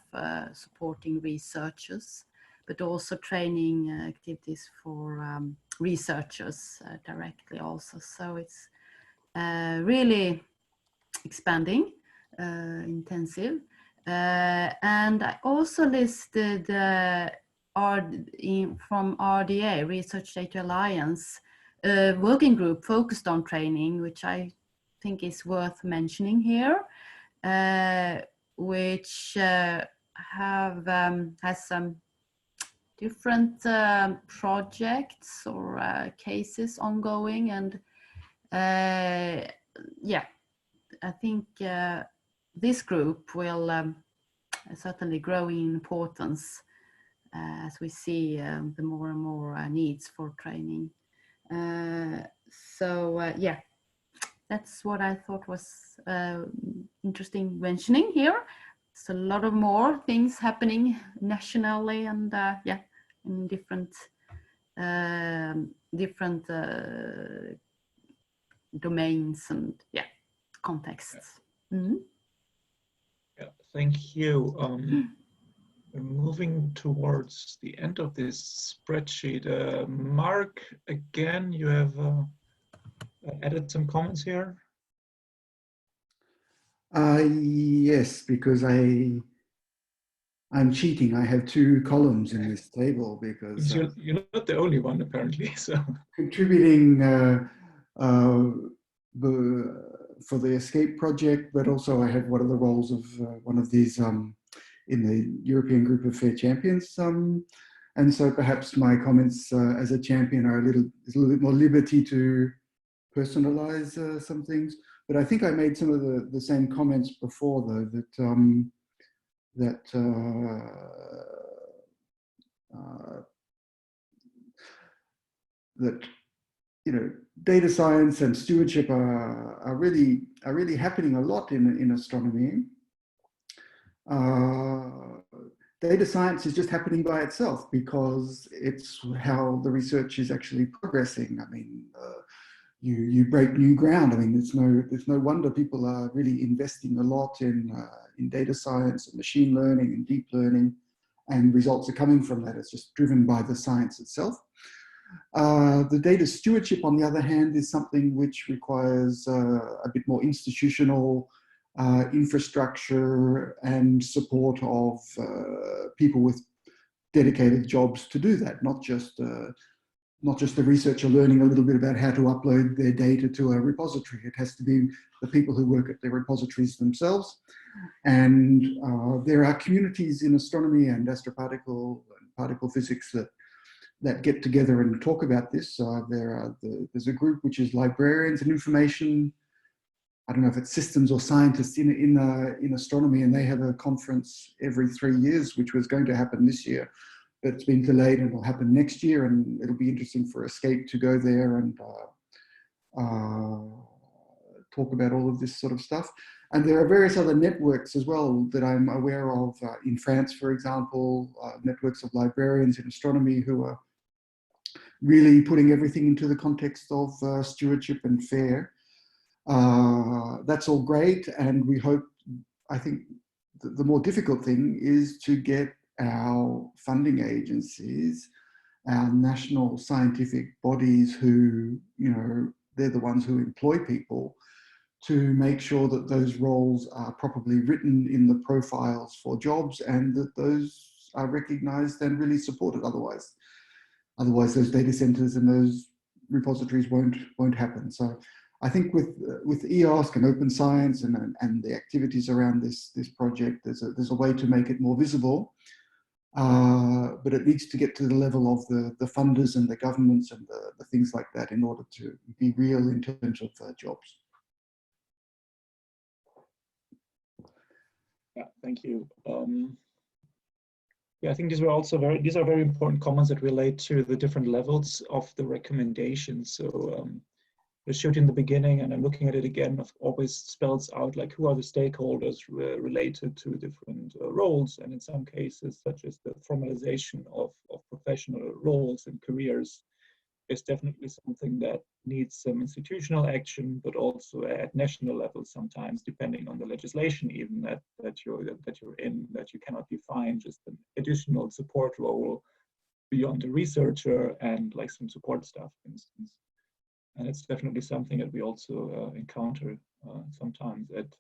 [SPEAKER 13] supporting researchers, but also training activities for researchers directly also. So it's really expanding, intensive. And I also listed from RDA, Research Data Alliance, working group focused on training, which I think is worth mentioning here, which has some different projects or cases ongoing. And yeah, I think this group will certainly grow in importance as we see the more and more needs for training. So yeah, that's what I thought was interesting mentioning here. There's a lot of more things happening nationally and yeah, in different domains and yeah, contexts. Mm-hmm.
[SPEAKER 2] Yeah, thank you. Moving towards the end of this spreadsheet, Mark, again, you have added some comments here.
[SPEAKER 14] Yes, because I'm cheating. I have two columns in this table because
[SPEAKER 2] you're not the only one apparently. So
[SPEAKER 14] contributing for the Escape project, but also I have one of the roles of one of these in the European Group of FAIR Champions. And so perhaps my comments as a champion are there's a little bit more liberty to personalize some things. But I think I made some of the same comments before, though, that you know, data science and stewardship are really happening a lot in astronomy. Data science is just happening by itself because it's how the research is actually progressing. I mean, you break new ground. I mean, there's no wonder people are really investing a lot in data science and machine learning and deep learning, and results are coming from that. It's just driven by the science itself. The data stewardship, on the other hand, is something which requires a bit more institutional infrastructure and support of people with dedicated jobs to do that, not just not just the researcher learning a little bit about how to upload their data to a repository. It has to be the people who work at the repositories themselves. And there are communities in astronomy and astroparticle and particle physics that get together and talk about this. There's a group which is librarians and information, I don't know if it's systems or scientists in astronomy, and they have a conference every 3 years, which was going to happen this year, but it's been delayed and it'll happen next year, and it'll be interesting for Escape to go there and talk about all of this sort of stuff. And there are various other networks as well that I'm aware of in France, for example, networks of librarians in astronomy who are really putting everything into the context of stewardship and FAIR. That's all great, and we hope, I think the more difficult thing is to get our funding agencies, our national scientific bodies who, you know, they're the ones who employ people, to make sure that those roles are properly written in the profiles for jobs and that those are recognized and really supported. Otherwise those data centers and those repositories won't happen. So I think with EOSC and open science and the activities around this project, there's a way to make it more visible, but it needs to get to the level of the funders and the governments and the things like that in order to be real in terms of jobs.
[SPEAKER 2] Yeah, thank you. Yeah, I think these are very important comments that relate to the different levels of the recommendations. So I showed in the beginning, and I'm looking at it again, always spells out like who are the stakeholders related to different roles, and in some cases, such as the formalization of professional roles and careers, is definitely something that needs some institutional action, but also at national level sometimes, depending on the legislation even that you're in, that you cannot define just an additional support role beyond a researcher and like some support staff, for instance. And it's definitely something that we also encounter sometimes at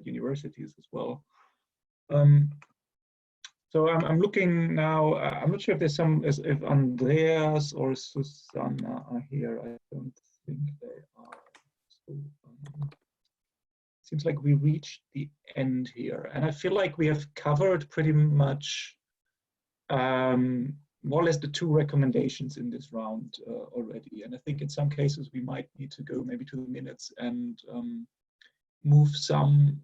[SPEAKER 2] universities as well. So I'm looking now, I'm not sure if there's if Andreas or Susanna are here. I don't think they are. So, seems like we reached the end here. And I feel like we have covered pretty much more or less the two recommendations in this round already. And I think in some cases we might need to go maybe to the minutes and move some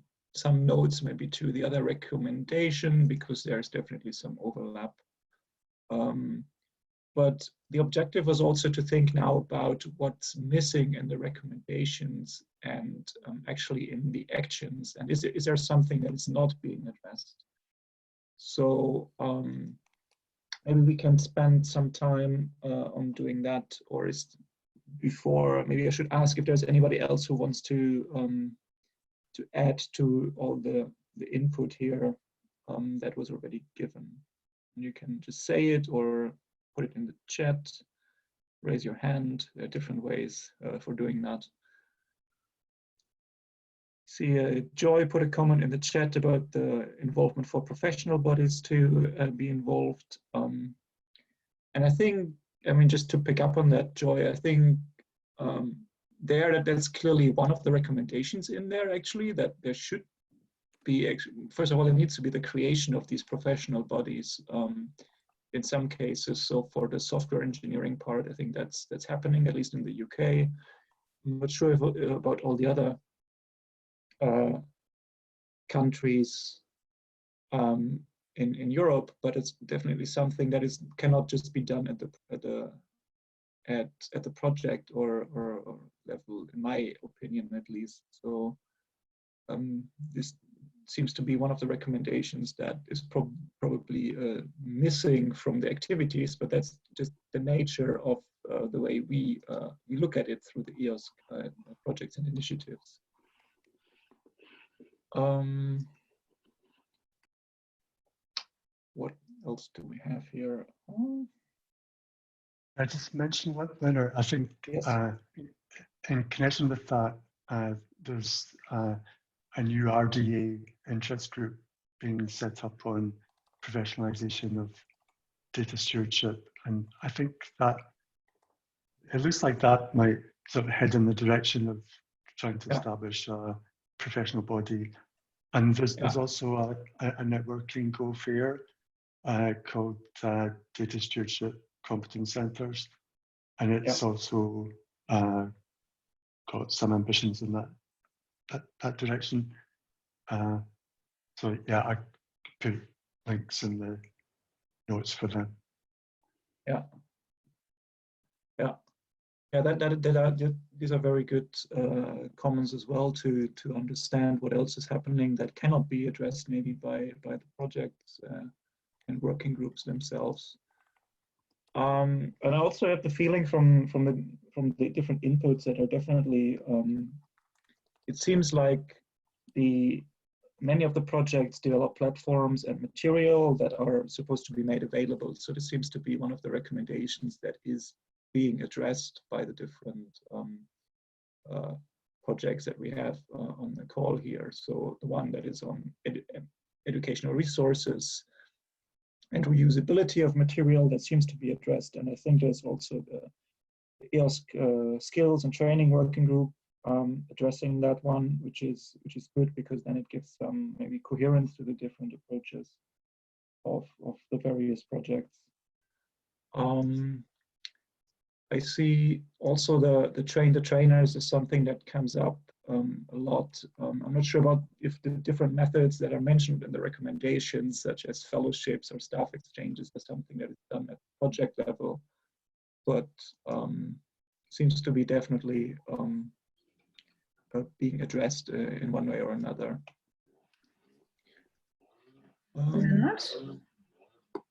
[SPEAKER 2] notes maybe to the other recommendation, because there's definitely some overlap. But the objective was also to think now about what's missing in the recommendations and actually in the actions. And is there something that is not being addressed? So maybe we can spend some time on doing that, or is before, maybe I should ask if there's anybody else who wants to add to all the input here that was already given. You can just say it or put it in the chat, raise your hand. There are different ways for doing that. See, Joy put a comment in the chat about the involvement for professional bodies to be involved. And I think, I mean, just to pick up on that, Joy, I think that's clearly one of the recommendations in there, actually, that there should be, first of all, there needs to be the creation of these professional bodies in some cases. So for the software engineering part, I think that's happening, at least in the UK. I'm not sure about all the other countries in Europe, but it's definitely something that cannot just be done at the project or level, in my opinion, at least. So this seems to be one of the recommendations that is probably missing from the activities, but that's just the nature of the way we look at it through the EOSC projects and initiatives. What else do we have here?
[SPEAKER 5] I just mentioned what, Lennart, I think
[SPEAKER 2] yes.
[SPEAKER 5] In connection with that, there's a new RDA interest group being set up on professionalization of data stewardship. And I think that it looks like that might sort of head in the direction of trying to establish a professional body. And there's also a networking Go FAIR called Data Stewardship Competence Centers. And it's also got some ambitions in that direction. So yeah, I put links in the notes for them.
[SPEAKER 2] Yeah. These are very good comments as well to understand what else is happening that cannot be addressed maybe by the projects and working groups themselves. And I also have the feeling from the different inputs that are definitely it seems like many of the projects develop platforms and material that are supposed to be made available. So this seems to be one of the recommendations that is being addressed by the different projects that we have on the call here. So the one that is on educational resources and reusability of material, that seems to be addressed. And I think there's also the EOSC skills and training working group addressing that one, which is good, because then it gives some maybe coherence to the different approaches of the various projects. I see also the train the trainers is something that comes up a lot. I'm not sure about if the different methods that are mentioned in the recommendations, such as fellowships or staff exchanges, are something that is done at project level, but seems to be definitely being addressed in one way or another.
[SPEAKER 16] Lennart?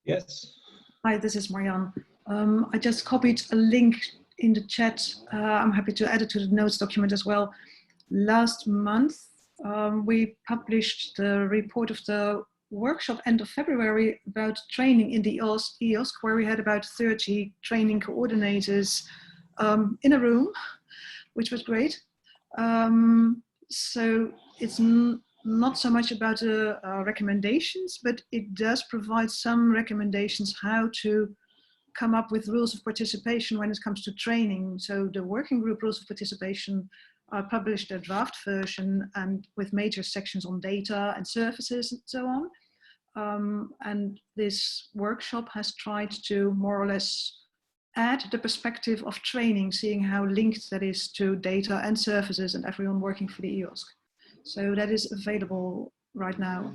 [SPEAKER 2] Yes.
[SPEAKER 16] Hi, this is Marianne. I just copied a link in the chat. I'm happy to add it to the notes document as well. Last month, we published the report of the workshop end of February about training in the EOSC, where we had about 30 training coordinators in a room, which was great. So it's not so much about recommendations, but it does provide some recommendations how to come up with rules of participation when it comes to training. So the working group rules of participation published a draft version and with major sections on data and services and so on. And this workshop has tried to more or less add the perspective of training, seeing how linked that is to data and services and everyone working for the EOSC. So that is available right now.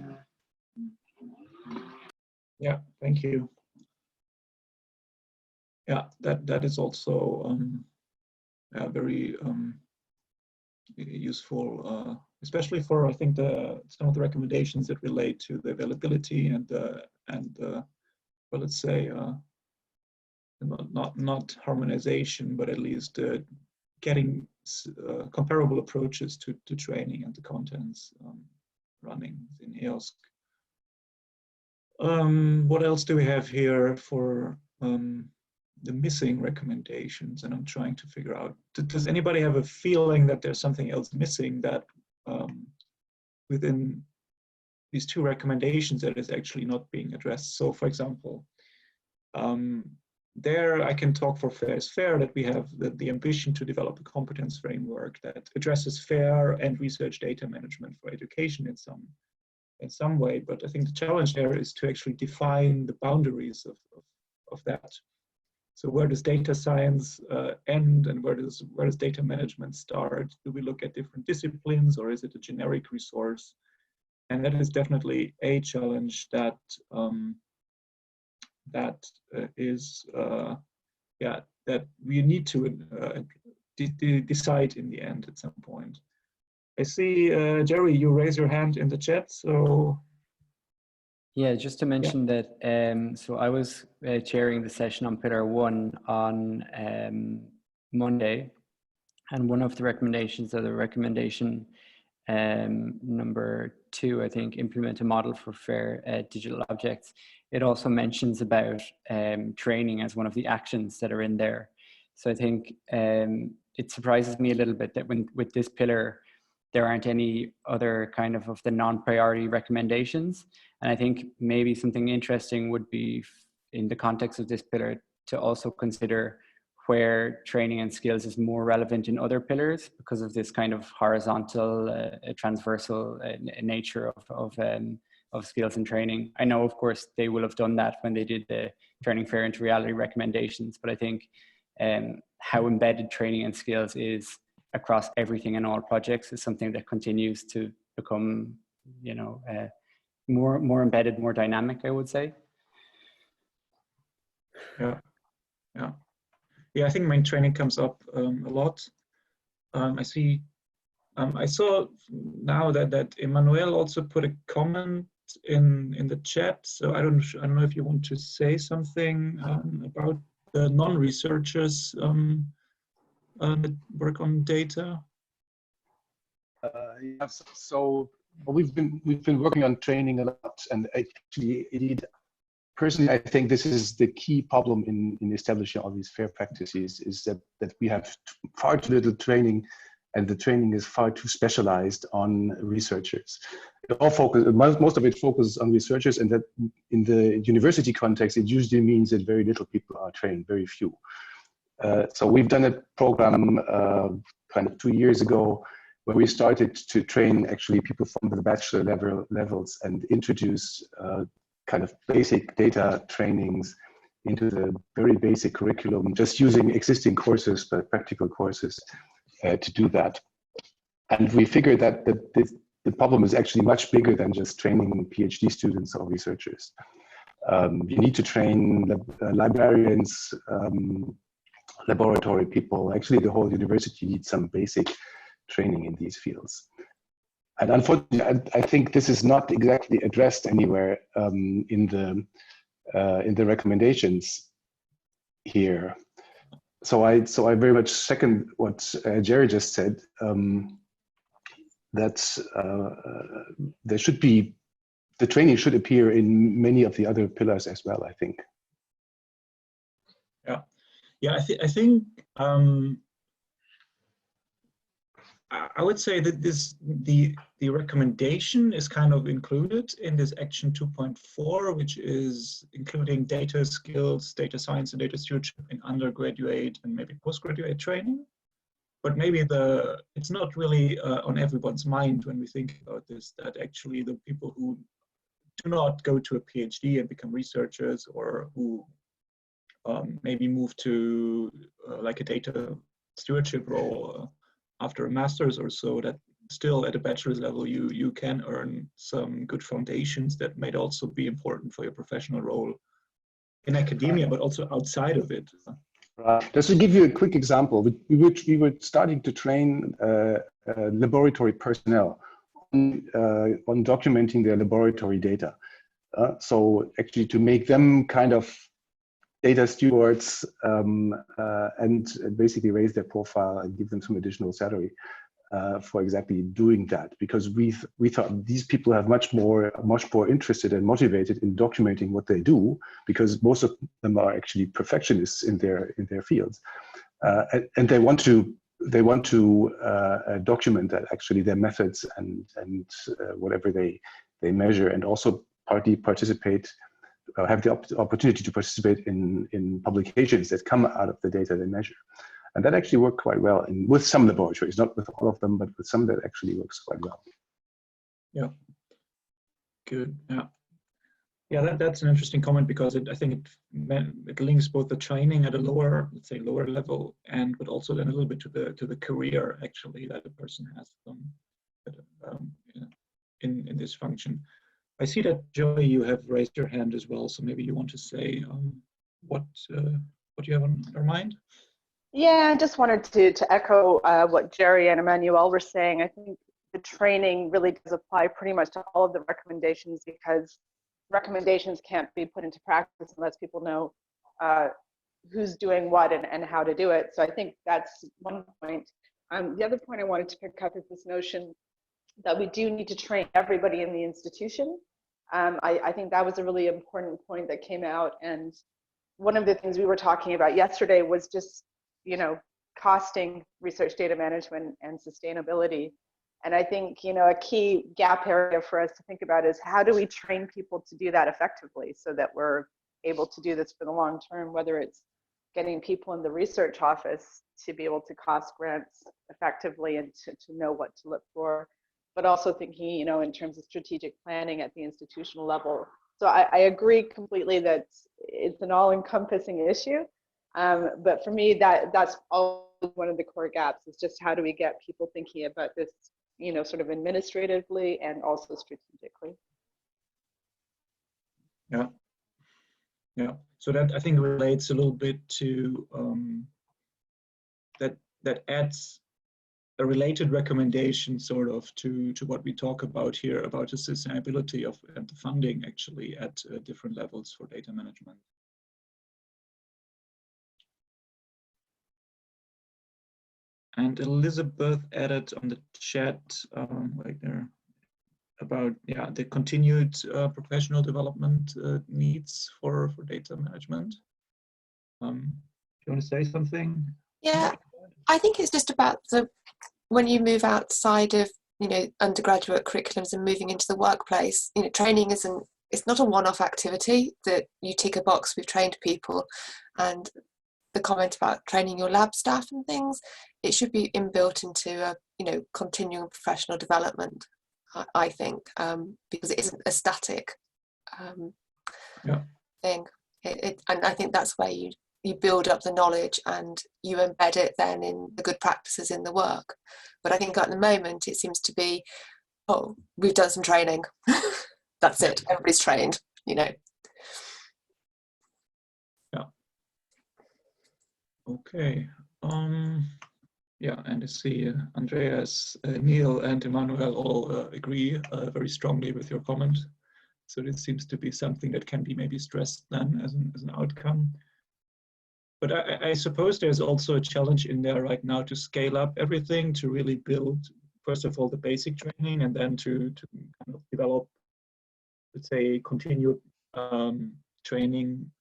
[SPEAKER 2] Yeah, thank you. Yeah, that is also very useful, especially for, I think, some of the recommendations that relate to the availability and well, let's say not harmonization, but at least getting comparable approaches to training and the contents running in EOSC. What else do we have here for the missing recommendations? And I'm trying to figure out, does anybody have a feeling that there's something else missing that within these two recommendations that is actually not being addressed? So for example, there I can talk for FAIRsFAIR that we have the ambition to develop a competence framework that addresses FAIR and research data management for education in some way. But I think the challenge there is to actually define the boundaries of that. So where does data science end and where does data management start? Do we look at different disciplines, or is it a generic resource? And that is definitely a challenge that that we need to decide in the end at some point. I see, Jerry, you raise your hand in the chat, so.
[SPEAKER 12] Yeah, just to mention that, so I was chairing the session on Pillar 1 on Monday, and one of the recommendations, or the recommendation number 2, I think, implement a model for FAIR digital objects. It also mentions about training as one of the actions that are in there. So I think it surprises me a little bit that with this pillar, there aren't any other kind of the non-priority recommendations. And I think maybe something interesting would be in the context of this pillar to also consider where training and skills is more relevant in other pillars because of this kind of horizontal, transversal nature of skills and training. I know, of course, they will have done that when they did the Turning Fair into Reality recommendations, but I think how embedded training and skills is across everything and all projects is something that continues to become, you know, more embedded, more dynamic, I would say.
[SPEAKER 2] Yeah, yeah. Yeah, I think main training comes up a lot. I saw now that Emmanuel also put a comment in the chat. So I don't know if you want to say something about the non-researchers that work on data.
[SPEAKER 17] Yes. So we've been working on training a lot, and actually, indeed, personally, I think this is the key problem in establishing all these FAIR practices, is that we have far too little training, and the training is far too specialized on researchers. Most of it focuses on researchers, and that in the university context, it usually means that very little people are trained, very few. So we've done a program kind of 2 years ago where we started to train actually people from the bachelor levels and introduce kind of basic data trainings into the very basic curriculum, just using existing courses, but practical courses to do that. And we figured that the problem is actually much bigger than just training PhD students or researchers. You need to train librarians, laboratory people. Actually, the whole university needs some basic training in these fields. And unfortunately, I think this is not exactly addressed anywhere in the recommendations here. So I very much second what Jerry just said. That there should be, the training should appear in many of the other pillars as well, I think.
[SPEAKER 2] Yeah, yeah. I think I would say that the recommendation is kind of included in this action 2.4, which is including data skills, data science, and data stewardship in undergraduate and maybe postgraduate training. But maybe it's not really on everyone's mind when we think about this, that actually the people who do not go to a PhD and become researchers, or who maybe move to like a data stewardship role after a master's or so, that still at a bachelor's level you can earn some good foundations that might also be important for your professional role in academia, but also outside of it.
[SPEAKER 17] Just to give you a quick example, we were starting to train laboratory personnel on documenting their laboratory data. So actually to make them kind of data stewards and basically raise their profile and give them some additional salary for exactly doing that, because we thought these people have much more interested and motivated in documenting what they do, because most of them are actually perfectionists in their fields, and they want to document that actually their methods and whatever they measure, and also partly participate. Have the opportunity to participate in publications that come out of the data they measure. And that actually worked quite well with some laboratories, not with all of them, but with some that actually works quite well.
[SPEAKER 2] Yeah, good, yeah. Yeah, that's an interesting comment, because I think it links both the training at a lower, let's say lower level, but also then a little bit to the career actually that a person has in this function. I see that, Joey, you have raised your hand as well, so maybe you want to say what you have on your mind.
[SPEAKER 18] Yeah, I just wanted to echo what Jerry and Emmanuel were saying. I think the training really does apply pretty much to all of the recommendations, because recommendations can't be put into practice unless people know who's doing what and how to do it. So I think that's one point. The other point I wanted to pick up is this notion that we do need to train everybody in the institution. I think that was a really important point that came out. And one of the things we were talking about yesterday was just, costing research data management and sustainability. And I think, a key gap area for us to think about is how do we train people to do that effectively, so that we're able to do this for the long term, whether it's getting people in the research office to be able to cost grants effectively and to know what to look for, but also thinking, you know, in terms of strategic planning at the institutional level. So I agree completely that it's an all-encompassing issue. But for me, that's always one of the core gaps, is just how do we get people thinking about this, you know, sort of administratively and also strategically.
[SPEAKER 2] Yeah. Yeah. So that I think relates a little bit to that adds a related recommendation sort of to what we talk about here about the sustainability of and the funding actually at different levels for data management. And Elizabeth added on the chat right there about the continued professional development needs for data management. Do you want to say something?
[SPEAKER 6] Yeah, I think it's just about when you move outside of, you know, undergraduate curriculums and moving into the workplace, you know, training it's not a one-off activity that you tick a box, we've trained people. And the comment about training your lab staff and things, it should be inbuilt into a, you know, continuing professional development, I think, because it isn't a static thing. And I think that's where you build up the knowledge and you embed it then in the good practices in the work. But I think at the moment it seems to be, oh, we've done some training. That's it, everybody's trained, you know.
[SPEAKER 2] Yeah. Okay. Yeah, and I see Andreas, Neil and Emmanuel all agree very strongly with your comment. So this seems to be something that can be maybe stressed then as an outcome. But I suppose there's also a challenge in there right now to scale up everything, to really build, first of all, the basic training, and then to kind of develop, let's say, continued training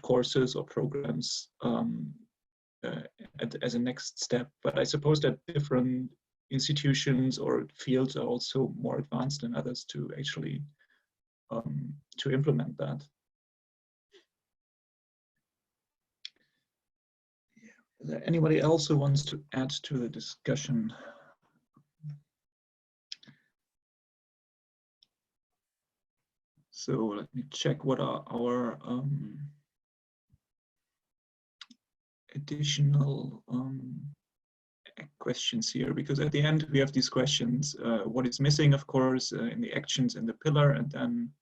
[SPEAKER 2] courses or programs as a next step. But I suppose that different institutions or fields are also more advanced than others to actually to implement that. Is there anybody else who wants to add to the discussion? So let me check what are our additional questions here, because at the end we have these questions, what is missing, of course, in the actions in the pillar, and then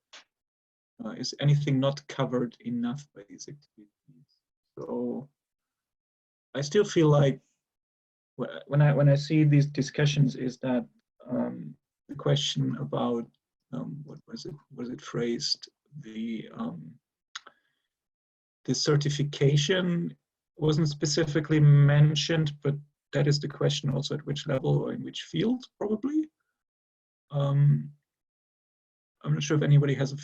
[SPEAKER 2] is anything not covered enough by these activities? So I still feel like when I see these discussions is that the question about what was it phrased, the certification wasn't specifically mentioned, but that is the question also at which level or in which field, probably. I'm not sure if anybody has a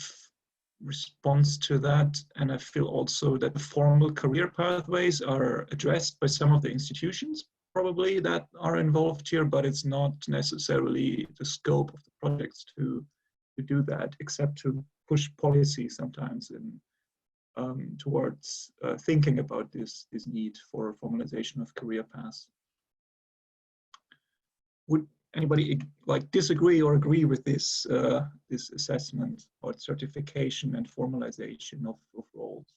[SPEAKER 2] response to that, and I feel also that the formal career pathways are addressed by some of the institutions probably that are involved here, but it's not necessarily the scope of the projects to do that, except to push policy sometimes in towards thinking about this need for formalization of career paths. Would anybody like disagree or agree with this this assessment about certification and formalization of roles?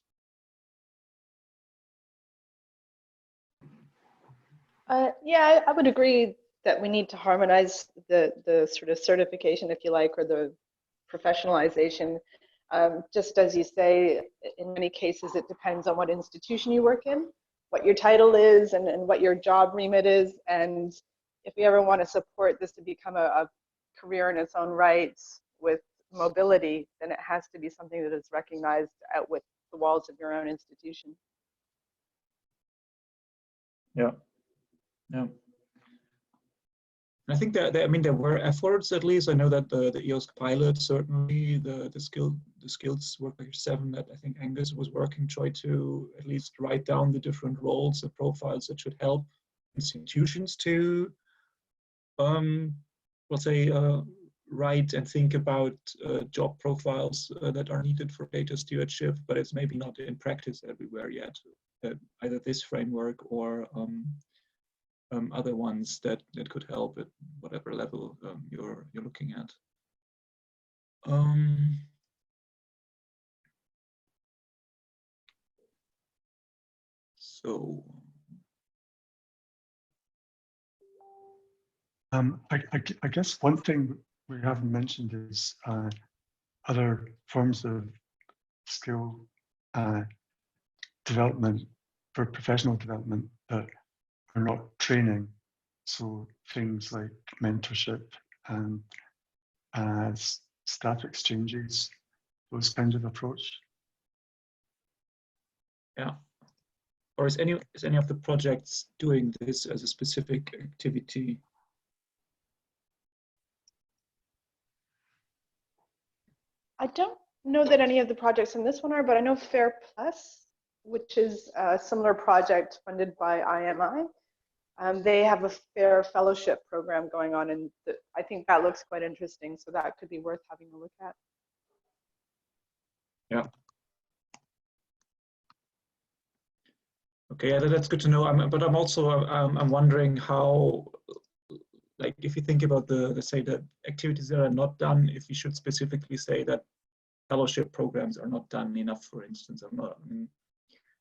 [SPEAKER 18] Yeah, I would agree that we need to harmonize the sort of certification, if you like, or the professionalization. Just as you say, in many cases, it depends on what institution you work in, what your title is, and what your job remit is. And if we ever want to support this to become a career in its own right with mobility, then it has to be something that is recognized out with the walls of your own institution.
[SPEAKER 2] Yeah. Yeah. I think that I mean there were efforts, at least. I know that the EOSC pilot, certainly the skills workpackage 7 that I think Angus was working, tried to at least write down the different roles and profiles that should help institutions to let's say write and think about job profiles that are needed for data stewardship, but it's maybe not in practice everywhere yet. Either this framework or other ones that could help at whatever level you're looking at. So.
[SPEAKER 5] I guess one thing we haven't mentioned is other forms of skill development for professional development that are not training. So things like mentorship and staff exchanges, those kinds of approach.
[SPEAKER 2] Yeah. Or is any of the projects doing this as a specific activity?
[SPEAKER 18] I don't know that any of the projects in this one are, but I know FAIR Plus, which is a similar project funded by IMI. They have a FAIR fellowship program going on, and I think that looks quite interesting. So that could be worth having a look at.
[SPEAKER 2] Yeah. Okay, yeah, that's good to know. But I'm also I'm wondering how, like, if you think about let's say the activities that are not done, if you should specifically say that fellowship programs are not done enough, for instance. I'm not. I mean,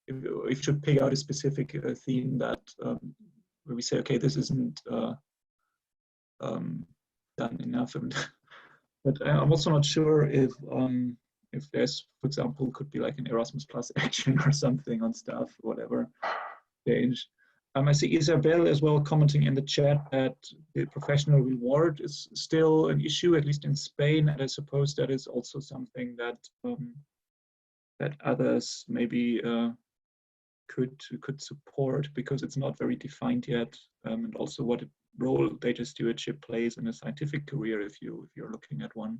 [SPEAKER 2] if you should pick out a specific theme that where we say, okay, this isn't done enough. But I'm also not sure if there's, for example, could be like an Erasmus Plus action or something on staff, whatever change. I see Isabel as well commenting in the chat that the professional reward is still an issue, at least in Spain, and I suppose that is also something that that others maybe could support, because it's not very defined yet, and also what role data stewardship plays in a scientific career if you're looking at one.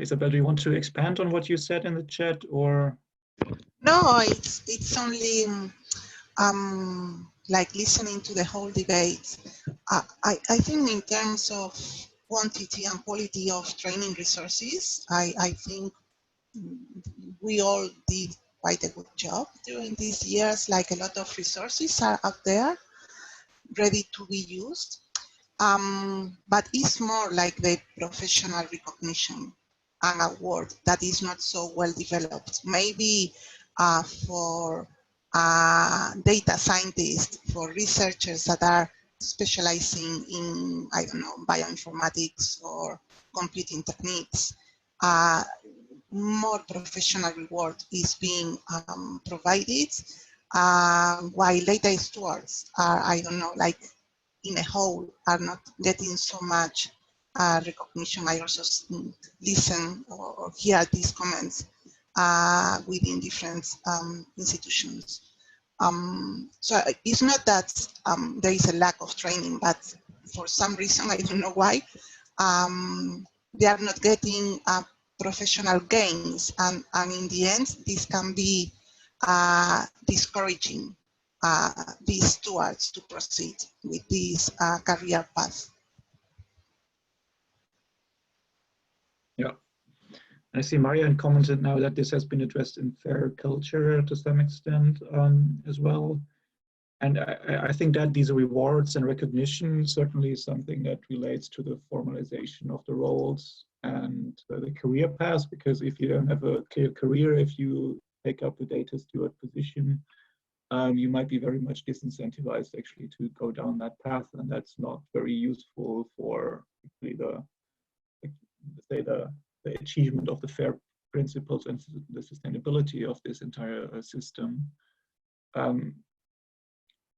[SPEAKER 2] Isabel, do you want to expand on what you said in the chat, or?
[SPEAKER 15] No, it's only like listening to the whole debate. I think in terms of quantity and quality of training resources, I think we all did quite a good job during these years. Like, a lot of resources are out there ready to be used. But it's more like the professional recognition and award that is not so well developed. Maybe for data scientists, for researchers that are specializing in, I don't know, bioinformatics or computing techniques, more professional reward is being provided, while data stewards are, I don't know, like in a whole, are not getting so much recognition. I also listen or hear these comments within different institutions. So it's not that there is a lack of training, but for some reason, I don't know why, they are not getting professional gains, and in the end, this can be discouraging these stewards to proceed with this career path.
[SPEAKER 2] Yeah, I see Marianne commented now that this has been addressed in FAIR culture to some extent as well. And I think that these rewards and recognition certainly is something that relates to the formalization of the roles and the career path, because if you don't have a clear career, if you take up the data steward position, you might be very much disincentivized actually to go down that path, and that's not very useful for the achievement of the FAIR principles and the sustainability of this entire system.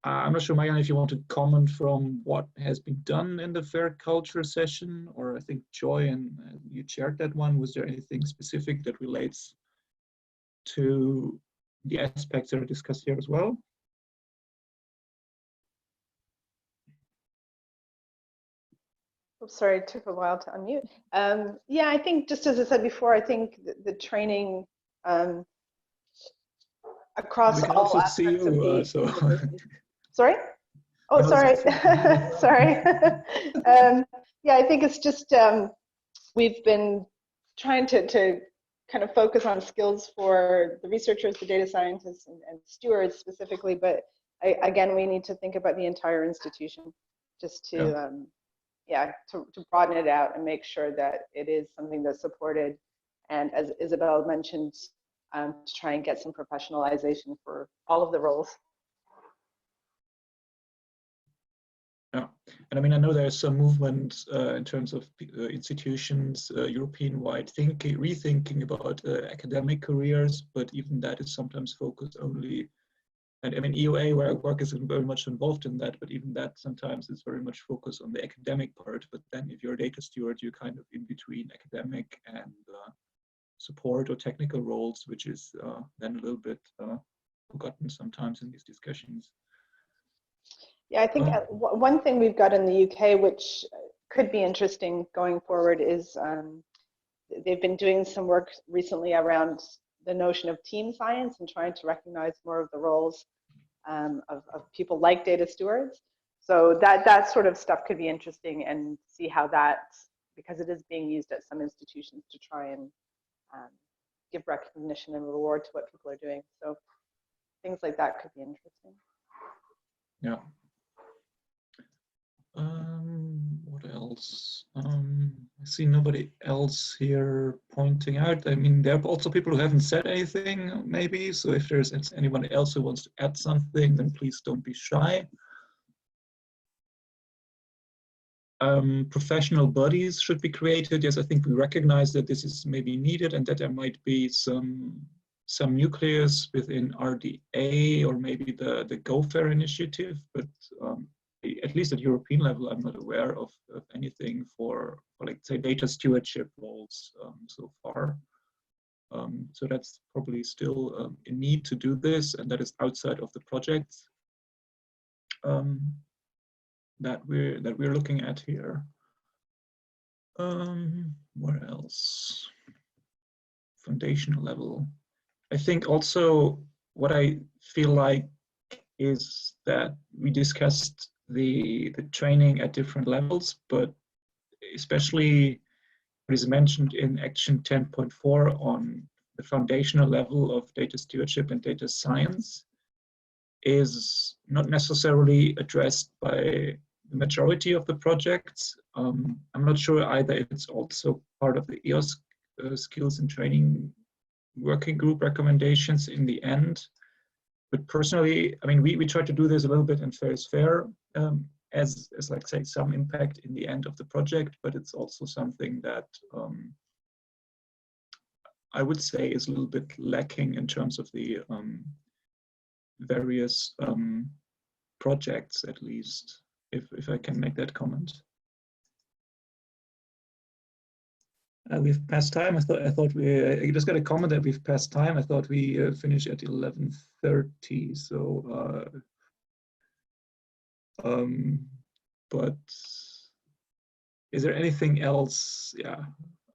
[SPEAKER 2] I'm not sure, Marianne, if you want to comment from what has been done in the FAIR culture session, or I think Joy, and you chaired that one. Was there anything specific that relates to the aspects that are discussed here as well?
[SPEAKER 18] Oops, sorry, it took a while to unmute. Yeah, I think, just as I said before, I think the training across all aspects of the Sorry? Oh, sorry. Sorry. Yeah, I think it's just we've been trying to kind of focus on skills for the researchers, the data scientists, and stewards specifically. But again, we need to think about the entire institution, just to to broaden it out and make sure that it is something that's supported. And as Isabel mentioned, to try and get some professionalization for all of the roles.
[SPEAKER 2] Yeah, and I mean, I know there's some movement in terms of institutions, European-wide rethinking about academic careers, but even that is sometimes focused only. And I mean, EOA, where I work, is very much involved in that, but even that sometimes is very much focused on the academic part. But then if you're a data steward, you're kind of in between academic and support or technical roles, which is then a little bit forgotten sometimes in these discussions.
[SPEAKER 18] Yeah, I think one thing we've got in the UK, which could be interesting going forward, is they've been doing some work recently around the notion of team science and trying to recognize more of the roles of people like data stewards. So that sort of stuff could be interesting, and see how that, because it is being used at some institutions to try and give recognition and reward to what people are doing. So things like that could be interesting.
[SPEAKER 2] Yeah. What else? I see nobody else here pointing out. I mean, there are also people who haven't said anything, maybe. So if there's anyone else who wants to add something, then please don't be shy. Professional bodies should be created. Yes, I think we recognize that this is maybe needed, and that there might be some nucleus within RDA or maybe the GoFair initiative, but at least at European level, I'm not aware of anything for like, say, data stewardship roles so far. So that's probably still a need to do this, and that is outside of the projects that we're looking at here. Where else? Foundational level. I think also what I feel like is that we discussed the training at different levels, but especially what is mentioned in Action 10.4 on the foundational level of data stewardship and data science is not necessarily addressed by the majority of the projects. I'm not sure either if it's also part of the EOSC skills and training working group recommendations in the end. But personally, I mean, we try to do this a little bit in FAIRsFAIR as like, say, some impact in the end of the project, but it's also something that I would say is a little bit lacking in terms of the various projects, at least, if I can make that comment. We've passed time. I thought I just got a comment that we've passed time. I thought we finished at 11:30. So, but is there anything else? Yeah,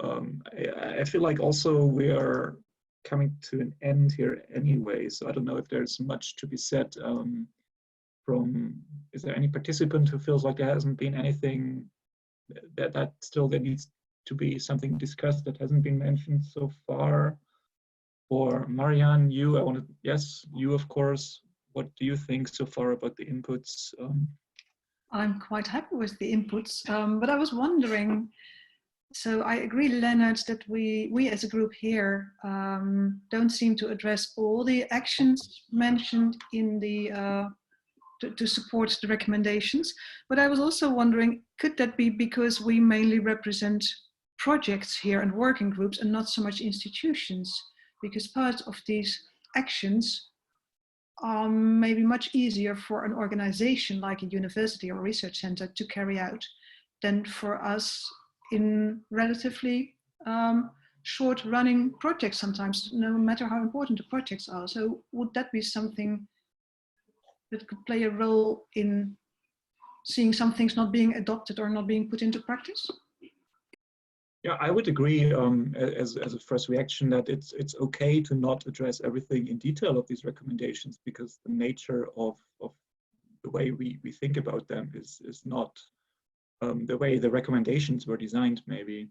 [SPEAKER 2] I feel like also we are coming to an end here anyway. So I don't know if there's much to be said. Is there any participant who feels like there hasn't been anything that still there needs to be something discussed that hasn't been mentioned so far? Or Marianne, you, yes, you, of course. What do you think so far about the inputs?
[SPEAKER 16] I'm quite happy with the inputs, but I was wondering, so I agree, Lennart, that we as a group here don't seem to address all the actions mentioned in the to support the recommendations. But I was also wondering, could that be because we mainly represent projects here and working groups and not so much institutions? Because part of these actions are maybe much easier for an organization like a university or a research center to carry out than for us in relatively short running projects sometimes, no matter how important the projects are. So would that be something that could play a role in seeing some things not being adopted or not being put into practice?
[SPEAKER 2] Yeah, I would agree as a first reaction that it's okay to not address everything in detail of these recommendations, because the nature of the way we think about them is not the way the recommendations were designed, maybe.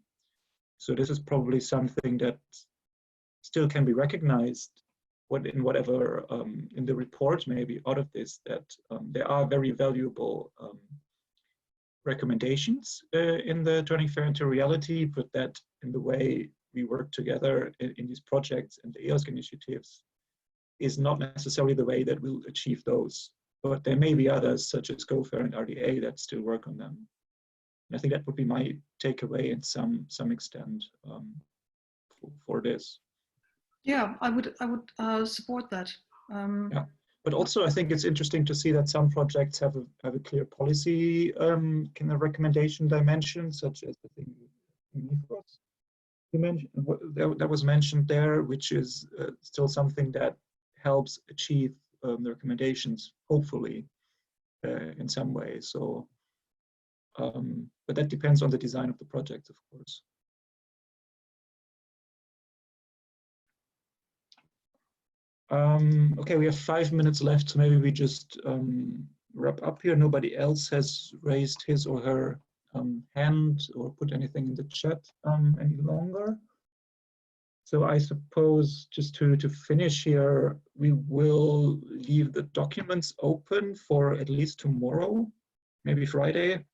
[SPEAKER 2] So this is probably something that still can be recognized in whatever, in the report maybe out of this, that there are very valuable recommendations in the Turning Fair into Reality, but that in the way we work together in these projects and the EOSC initiatives is not necessarily the way that we'll achieve those. But there may be others, such as GoFair and RDA, that still work on them. And I think that would be my takeaway in some extent for this.
[SPEAKER 16] Yeah, I would support that.
[SPEAKER 2] Yeah, but also I think it's interesting to see that some projects have a clear policy kind of recommendation dimension, such as the thing you mentioned, that was mentioned there, which is still something that helps achieve the recommendations, hopefully, in some way. So, but that depends on the design of the project, of course. Okay, we have 5 minutes left, so maybe we just wrap up here. Nobody else has raised his or her hand or put anything in the chat any longer. So I suppose just to finish here, we will leave the documents open for at least tomorrow, maybe Friday,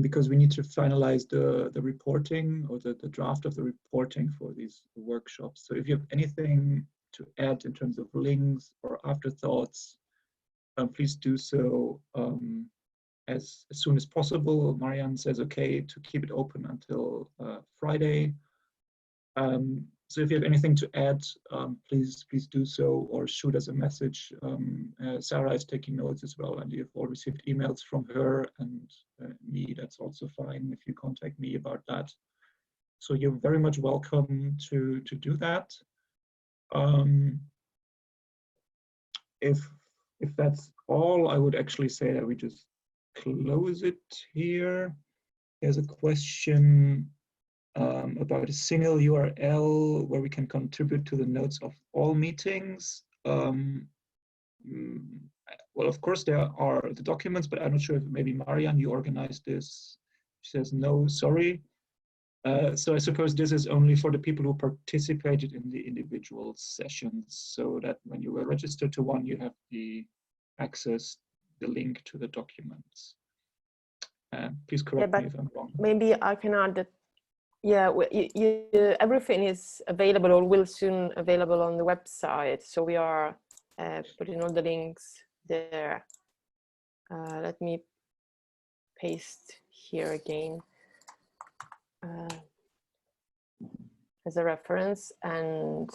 [SPEAKER 2] because we need to finalize the reporting or the draft of the reporting for these workshops. So if you have anything to add in terms of links or afterthoughts, please do so as soon as possible. Marianne says okay to keep it open until Friday. So if you have anything to add, please do so, or shoot us a message. Sara is taking notes as well, and you've all received emails from her and me. That's also fine if you contact me about that. So you're very much welcome to do that. If that's all, I would actually say that we just close it here. There's a question about a single URL where we can contribute to the notes of all meetings. Well, of course, there are the documents, but I'm not sure if maybe Marianne, you organized this. She says, no, sorry. So I suppose this is only for the people who participated in the individual sessions, so that when you were registered to one, you have the access, the link to the documents. Please correct me if I'm wrong.
[SPEAKER 1] Maybe I can add that, yeah, everything is available or will soon available on the website. So we are putting all the links there. Let me paste here again as a reference, and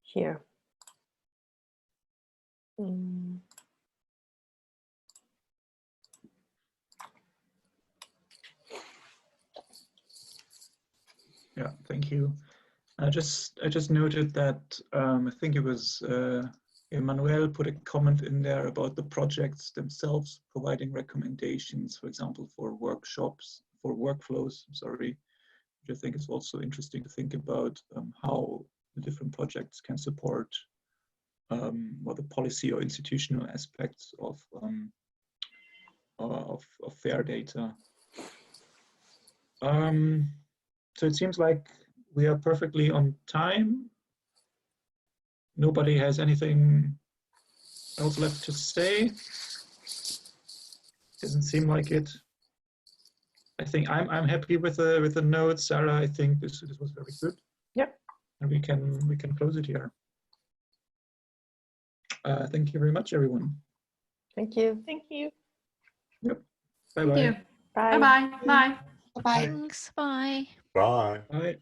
[SPEAKER 1] here.
[SPEAKER 2] Yeah, thank you. I just noted that I think it was Emmanuel put a comment in there about the projects themselves providing recommendations, for example, for workshops, for workflows, sorry, which I think is also interesting to think about how the different projects can support the policy or institutional aspects of FAIR data. So it seems like we are perfectly on time. Nobody has anything else left to say. Doesn't seem like it. I think I'm happy with the notes, Sara. I think this was very good.
[SPEAKER 1] Yep.
[SPEAKER 2] And we can close it here. Thank you very much, everyone.
[SPEAKER 1] Thank you.
[SPEAKER 18] Thank you.
[SPEAKER 2] Yep. Bye bye.
[SPEAKER 1] Bye.
[SPEAKER 13] Bye bye. Bye.
[SPEAKER 6] Bye.
[SPEAKER 19] Thanks. Bye.
[SPEAKER 20] Bye.
[SPEAKER 2] Bye.